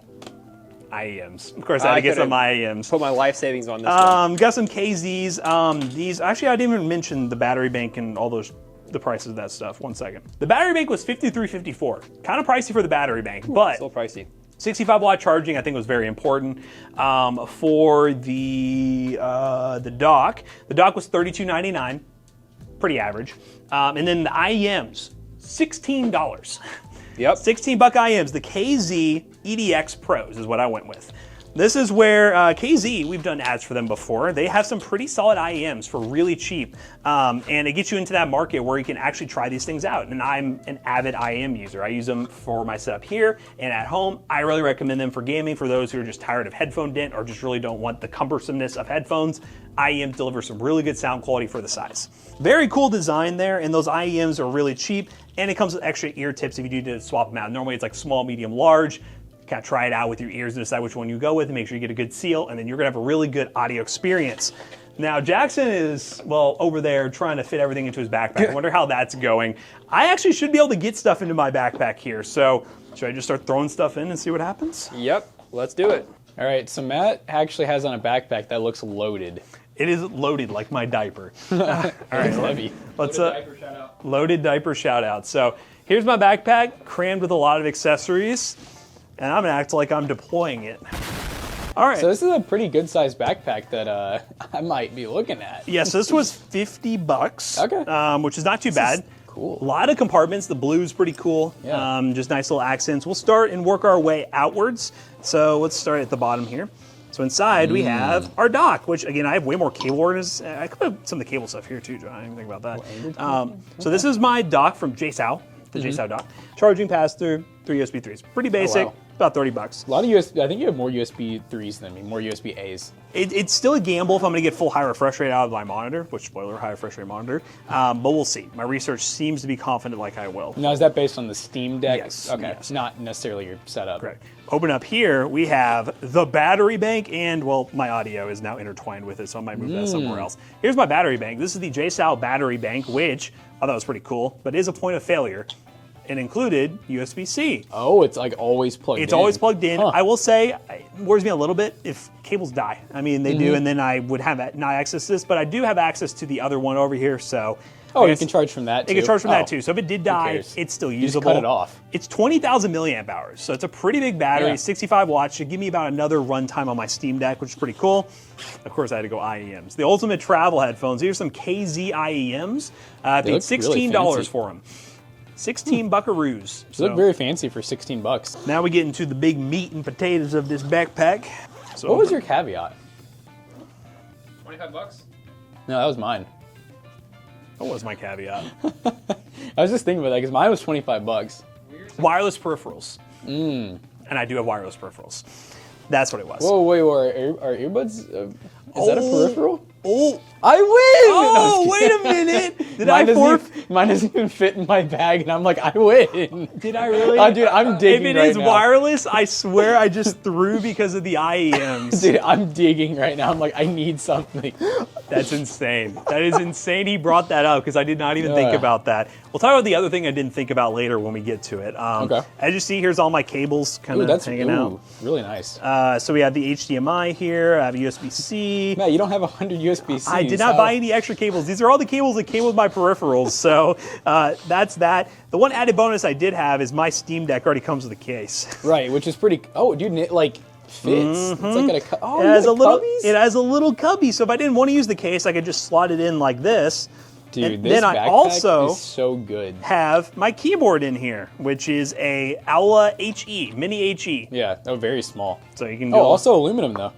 IEMs. Of course, I had to get some IEMs. Put my life savings on this one. Got some KZs. These, actually, I didn't even mention the battery bank and all those, the prices of that stuff. 1 second. The battery bank was $53.54. Kind of pricey for the battery bank, but Still pricey. 65-watt charging, I think, was very important. For the dock was $32.99, pretty average. And then the IEMs, $16. Yep. 16 buck IEMs. The KZ EDX Pros is what I went with. This is where KZ, we've done ads for them before. They have some pretty solid IEMs for really cheap. And it gets you into that market where you can actually try these things out. And I'm an avid IEM user. I use them for my setup here and at home. I really recommend them for gaming, for those who are just tired of headphone dent or just really don't want the cumbersomeness of headphones. IEM delivers some really good sound quality for the size. Very cool design there, and those IEMs are really cheap, and it comes with extra ear tips if you need to swap them out. Normally it's like small, medium, large. Kind of try it out with your ears and decide which one you go with and make sure you get a good seal, and then you're gonna have a really good audio experience. Now, Jackson is, well, over there trying to fit everything into his backpack. I wonder how that's going. I actually should be able to get stuff into my backpack here, so should I just start throwing stuff in and see what happens? Yep, let's do it. All right, so Matt actually has on a backpack that looks loaded. It is loaded like my diaper. All right, It's heavy. let's loaded diaper shout out. So here's my backpack, crammed with a lot of accessories, and I'm gonna act like I'm deploying it. All right. So this is a pretty good sized backpack that I might be looking at. Yes, this was $50. Okay. Which is not too bad. Cool. A lot of compartments. The blue's pretty cool. Yeah. Just nice little accents. We'll start and work our way outwards. So let's start at the bottom here. So inside we have our dock, which again, I have way more cable orders. I could put some of the cable stuff here too, John. I didn't think about that. So this is my dock from JSOW, the JSOW dock. Charging pass-through, 3 USB 3s. Pretty basic, wow. about $30. A lot of USB, I think you have more USB 3s than me, more USB A's. It's still a gamble if I'm gonna get full high refresh rate out of my monitor, which spoiler, high refresh rate monitor, but we'll see. My research seems to be confident like I will. Now, is that based on the Steam Deck? Yes, Okay, yes. not necessarily your setup. Correct. Open up here, we have the battery bank, and well, my audio is now intertwined with it, so I might move that somewhere else. Here's my battery bank. This is the JSOW battery bank, which I thought was pretty cool, but is a point of failure. It included USB-C. Oh, it's like always plugged in. It's always plugged in. Huh. I will say, it worries me a little bit if cables die. I mean, they do, and then I would have not access to this, but I do have access to the other one over here, so. Oh, I you guess can charge from that too? You can charge from that Oh. too. So if it did die, cares? it's still You just usable. cut it off. It's 20,000 milliamp hours, so it's a pretty big battery. Yeah. 65 watts should give me about another runtime on my Steam Deck, which is pretty cool. Of course, I had to go IEMs. The ultimate travel headphones. Here's some KZ IEMs. I paid look really $16 fancy. for them. 16 buckaroos. They look very fancy for $16. Now we get into the big meat and potatoes of this backpack. So What was your caveat? 25 bucks? No, that was mine. What was my caveat? I was just thinking about that because mine was $25. Wireless peripherals. And I do have wireless peripherals. That's what it was. Whoa, wait, are earbuds? Is that a peripheral? Oh, I win! oh, wait a minute. Did I forfeit? Mine doesn't even fit in my bag, and I'm like, I win. Did I really? Oh, dude, I'm digging If it right is now. wireless, I swear I just threw because of the IEMs. Dude, I'm digging right now. I'm like, I need something. That's insane. That is insane he brought that up because I did not even think Yeah. about that. We'll talk about the other thing I didn't think about later when we get to it. Okay. As you see, here's all my cables kind Ooh, of that's hanging out. really nice. So we have the HDMI here. I have USB-C. Matt, you don't have 100 USB-Cs. I did not buy any extra cables. These are all the cables that came with my peripherals. So that's that. The one added bonus I did have is my Steam Deck already comes with a case. Right, which is pretty. Oh, dude, like Fits. It's like got a it has a little. It has a little cubby. So if I didn't want to use the case, I could just slot it in like this. Dude, and this then backpack I also is so good. have my keyboard in here, which is a Aula HE, mini HE. Yeah, very small. So you can do. Also aluminum though.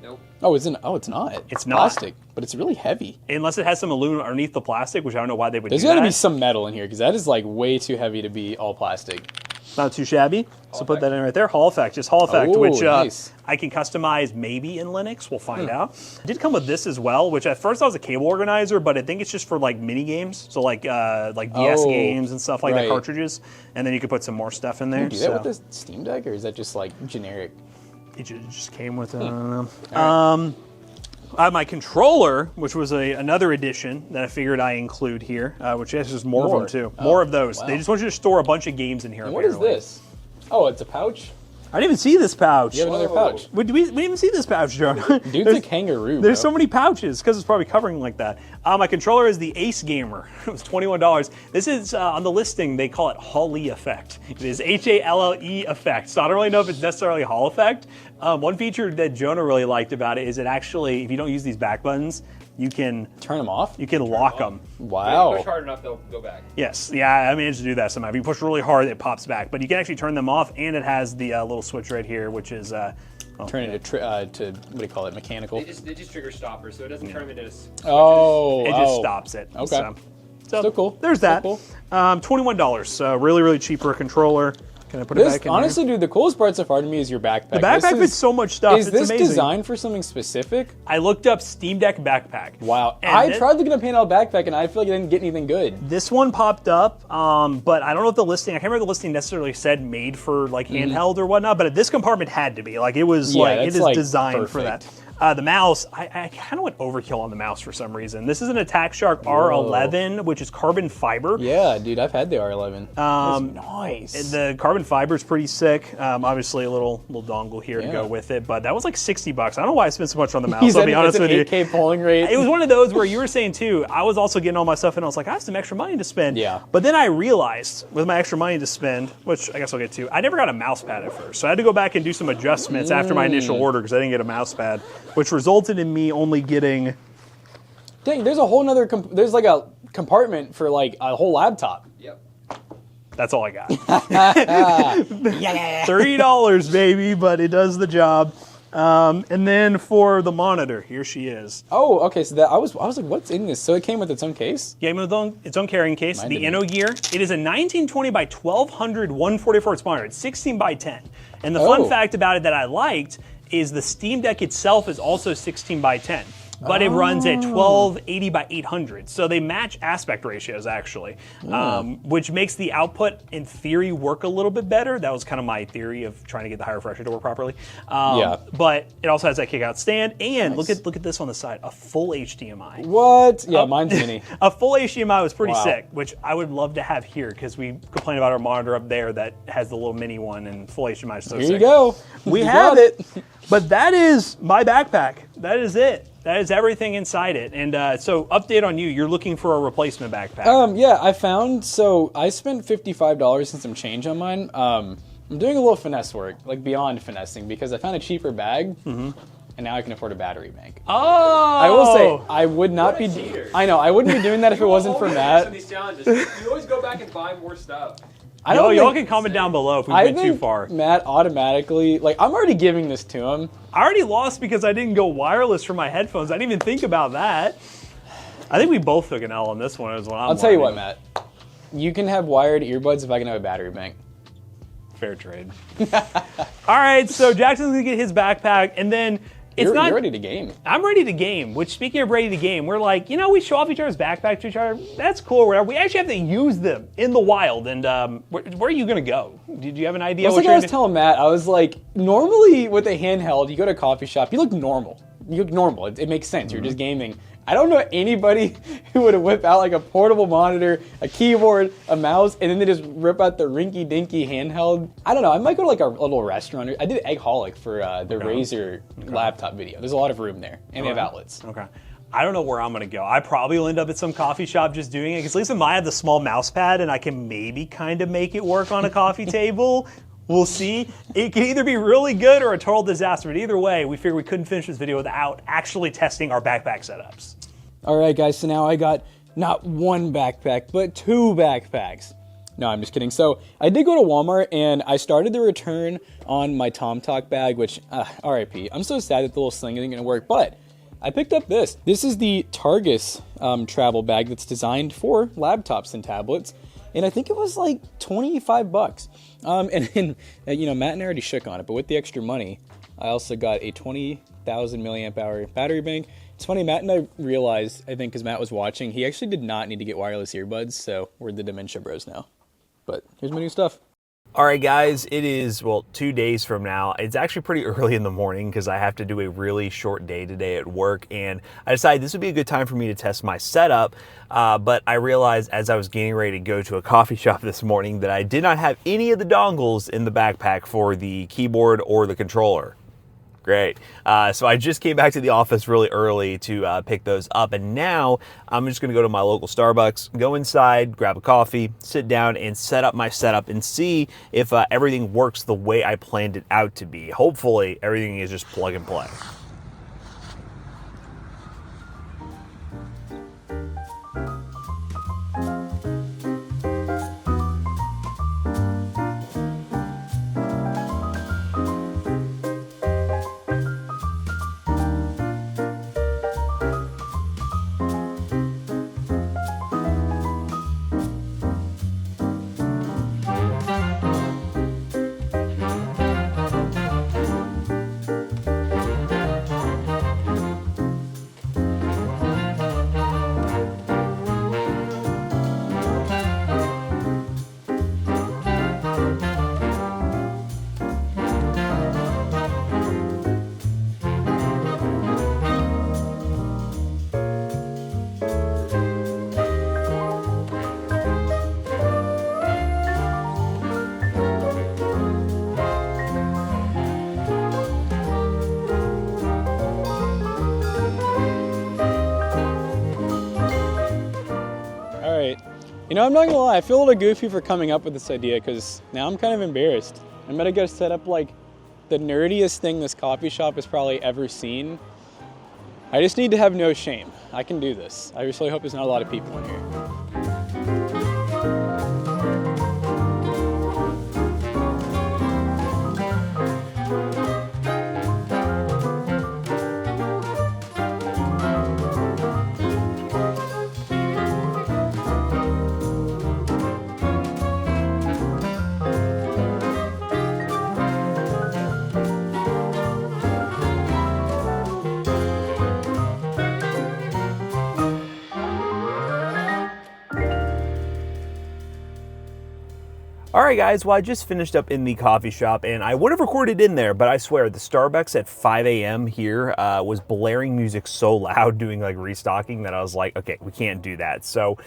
Nope. Oh, it's not. It's not. Plastic, but it's really heavy. Unless it has some aluminum underneath the plastic, which I don't know why they would There's do got to that. be some metal in here because that is like way too heavy to be all plastic. Not too shabby. So put that in right there. Hall effect, just Hall effect, Oh, which nice. I can customize maybe in Linux. We'll find out. It did come with this as well, which at first I was a cable organizer, but I think it's just for like mini games, so like DS games and stuff like that, cartridges, and then you could put some more stuff in there. Do that with the Steamdeck, or is that just like generic? It just came with. I don't know. I have my controller, which was another addition that I figured I include here, which has just more of them too. More of those. Wow. They just want you to store a bunch of games in here. And what is this? Oh, it's a pouch? I didn't even see this pouch. You have another pouch. We didn't even see this pouch, Joe. Dude's a kangaroo, There's bro. so many pouches because it's probably covering like that. My controller is the Ace Gamer. It was $21. This is, on the listing, they call it Hall-E effect. It is HALLE effect. So I don't really know if it's necessarily Hall effect. One feature that Jonah really liked about it is it actually, if you don't use these back buttons, you can turn them off. You can lock them. Wow. If you push hard enough, they'll go back. Yes. Yeah, I managed to do that somehow. If you push really hard, it pops back. But you can actually turn them off, and it has the little switch right here, which is turn it to what do you call it? Mechanical. They just trigger stoppers, so it doesn't turn them into switches. It just stops it. Okay. So Still cool. There's Still that. cool. $21. So really cheap for a controller. Can I put it This, back in honestly, dude, the coolest part so far to me is your backpack. The backpack fits so much stuff. Is It's this amazing. designed for something specific? I looked up Steamdeck backpack. Wow. And I tried looking up handheld backpack, and I feel like I didn't get anything good. This one popped up, but I don't know if the listing, I can't remember if the listing necessarily said made for like handheld or whatnot, but this compartment had to be. Like it was it is like designed for that. The mouse, I kind of went overkill on the mouse for some reason. This is an Attack Shark R11, which is carbon fiber. Yeah, dude, I've had the R11. That's nice. The carbon fiber is pretty sick. Obviously, a little dongle here to go with it, but that was like $60. I don't know why I spent so much on the mouse. I'll be honest with you. 8K polling rate. It was one of those where you were saying too. I was also getting all my stuff, and I was like, I have some extra money to spend. Yeah. But then I realized with my extra money to spend, which I guess I'll get to, I never got a mouse pad at first, so I had to go back and do some adjustments after my initial order because I didn't get a mouse pad, which resulted in me only getting. Dang, there's a whole nother. There's like a compartment for like a whole laptop. Yep. That's all I got. Yeah. $30, baby, but it does the job. And then for the monitor, here she is. Oh, okay. So that I was like, what's in this? So it came with its own case. Came with its own carrying case. Mine the didn't. Inno Gear. It is a 1920 by 1200 144 inch monitor. It's 16 by 10. And the fun fact about it that I liked is the Steam Deck itself is also 16 by 10. But it runs at 1280 by 800. So they match aspect ratios, actually, which makes the output, in theory, work a little bit better. That was kind of my theory of trying to get the high refresher to work properly. But it also has that kick-out stand. And look at this on the side, a full HDMI. What? Yeah, mine's mini. A full HDMI was pretty sick, which I would love to have here because we complain about our monitor up there that has the little mini one, and full HDMI is so sick. Here you go. We You have got it. But that is my backpack. That is it. That is everything inside it. And so, update on you. You're looking for a replacement backpack. Yeah, I found. So I spent $55 and some change on mine. I'm doing a little finesse work, like beyond finessing, because I found a cheaper bag. And now I can afford a battery bank. Oh! I will say, I would not be. I know, I wouldn't be doing that if it wasn't for Matt. These challenges. You always go back and buy more stuff. I don't Y'all think- can comment down below if we I went too think far. Matt automatically, like, I'm already giving this to him. I already lost because I didn't go wireless for my headphones. I didn't even think about that. I think we both took an L on this one. I'll tell you what, Matt. You can have wired earbuds if I can have a battery bank. Fair trade. All right, so Jackson's gonna get his backpack, and then You're ready to game. I'm ready to game, which speaking of ready to game, we're like, we show off each other's backpacks to each other. That's cool or whatever. We actually have to use them in the wild. And where are you going to go? Did you have an idea? It's like I was telling Matt, I was like, normally with a handheld, you go to a coffee shop, you look normal. You look normal. It makes sense. You're just gaming. I don't know anybody who would whip out like a portable monitor, a keyboard, a mouse, and then they just rip out the rinky-dinky handheld. I don't know. I might go to like a little restaurant. I did Eggholic for the Razer laptop video. There's a lot of room there, and they have outlets. Okay. I don't know where I'm going to go. I probably will end up at some coffee shop just doing it, because at least I have the small mouse pad, and I can maybe kind of make it work on a coffee table. We'll see. It can either be really good or a total disaster, but either way, we figured we couldn't finish this video without actually testing our backpack setups. All right, guys, so now I got not one backpack, but two backpacks. No, I'm just kidding. So I did go to Walmart and I started the return on my TomTalk bag, which, RIP. I'm so sad that the little sling isn't gonna work, but I picked up this. This is the Targus travel bag that's designed for laptops and tablets. And I think it was like 25 bucks. And you know, Matt and I already shook on it, but with the extra money, I also got a 20,000 milliamp hour battery bank. It's funny, Matt and I realized, I think because Matt was watching, he actually did not need to get wireless earbuds, so we're the Dementia Bros now. But here's my new stuff. All right, guys, it is, well, 2 days from now. It's actually pretty early in the morning because I have to do a really short day today at work, and I decided this would be a good time for me to test my setup, but I realized as I was getting ready to go to a coffee shop this morning that I did not have any of the dongles in the backpack for the keyboard or the controller. Great. So I just came back to the office really early to pick those up, and now I'm just gonna go to my local Starbucks, go inside, grab a coffee, sit down and set up my setup and see if everything works the way I planned it out to be. Hopefully everything is just plug and play. You know, I'm not gonna lie, I feel a little goofy for coming up with this idea because now I'm kind of embarrassed. I'm gonna go set up like the nerdiest thing this coffee shop has probably ever seen. I just need to have no shame. I can do this. I just really hope there's not a lot of people in here. All right, guys, well, I just finished up in the coffee shop, and I would have recorded in there, but I swear, the Starbucks at 5 a.m. here was blaring music so loud doing like restocking that I was like, okay, we can't do that. So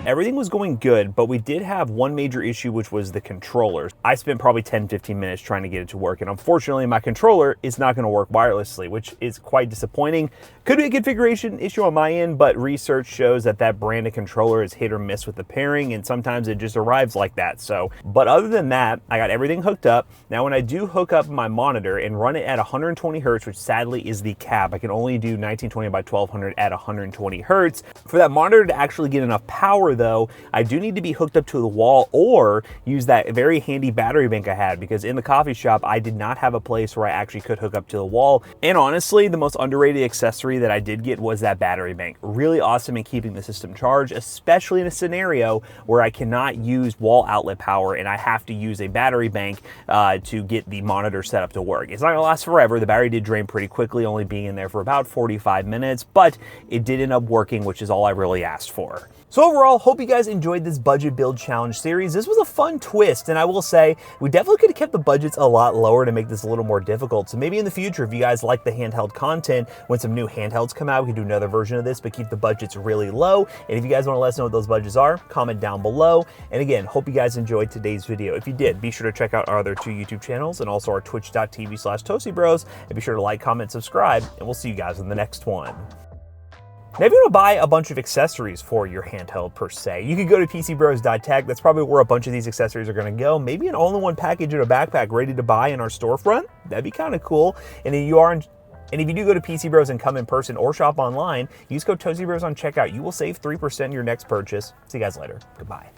everything was going good, but we did have one major issue, which was the controllers. I spent probably 10-15 minutes trying to get it to work, and unfortunately my controller is not going to work wirelessly, which is quite disappointing. Could be a configuration issue on my end, but research shows that that brand of controller is hit or miss with the pairing, and sometimes it just arrives like that. So, but other than that, I got everything hooked up. Now when I do hook up my monitor and run it at 120 hertz, which sadly is the cap, I can only do 1920 by 1200 at 120 hertz. For that monitor to actually get enough power though, I do need to be hooked up to the wall or use that very handy battery bank I had, because in the coffee shop, I did not have a place where I actually could hook up to the wall. And honestly, the most underrated accessory that I did get was that battery bank. Really awesome in keeping the system charged, especially in a scenario where I cannot use wall outlet power and I have to use a battery bank to get the monitor set up to work. It's not gonna last forever. The battery did drain pretty quickly, only being in there for about 45 minutes, but it did end up working, which is all I really asked for. So overall, hope you guys enjoyed this budget build challenge series. This was a fun twist, and I will say, we definitely could have kept the budgets a lot lower to make this a little more difficult. So maybe in the future, if you guys like the handheld content, when some new handhelds come out, we can do another version of this, but keep the budgets really low. And if you guys want to let us know what those budgets are, comment down below. And again, hope you guys enjoyed today's video. If you did, be sure to check out our other 2 YouTube channels and also our twitch.tv/ToastyBros. And be sure to like, comment, subscribe, and we'll see you guys in the next one. Now, if you want to buy a bunch of accessories for your handheld per se, you could go to PCBros.tech. That's probably where a bunch of these accessories are going to go. Maybe an all-in-one package in a backpack ready to buy in our storefront. That'd be kind of cool. And if you do go to PC Bros and come in person or shop online, use code TOZYBROS on checkout. You will save 3% in your next purchase. See you guys later. Goodbye.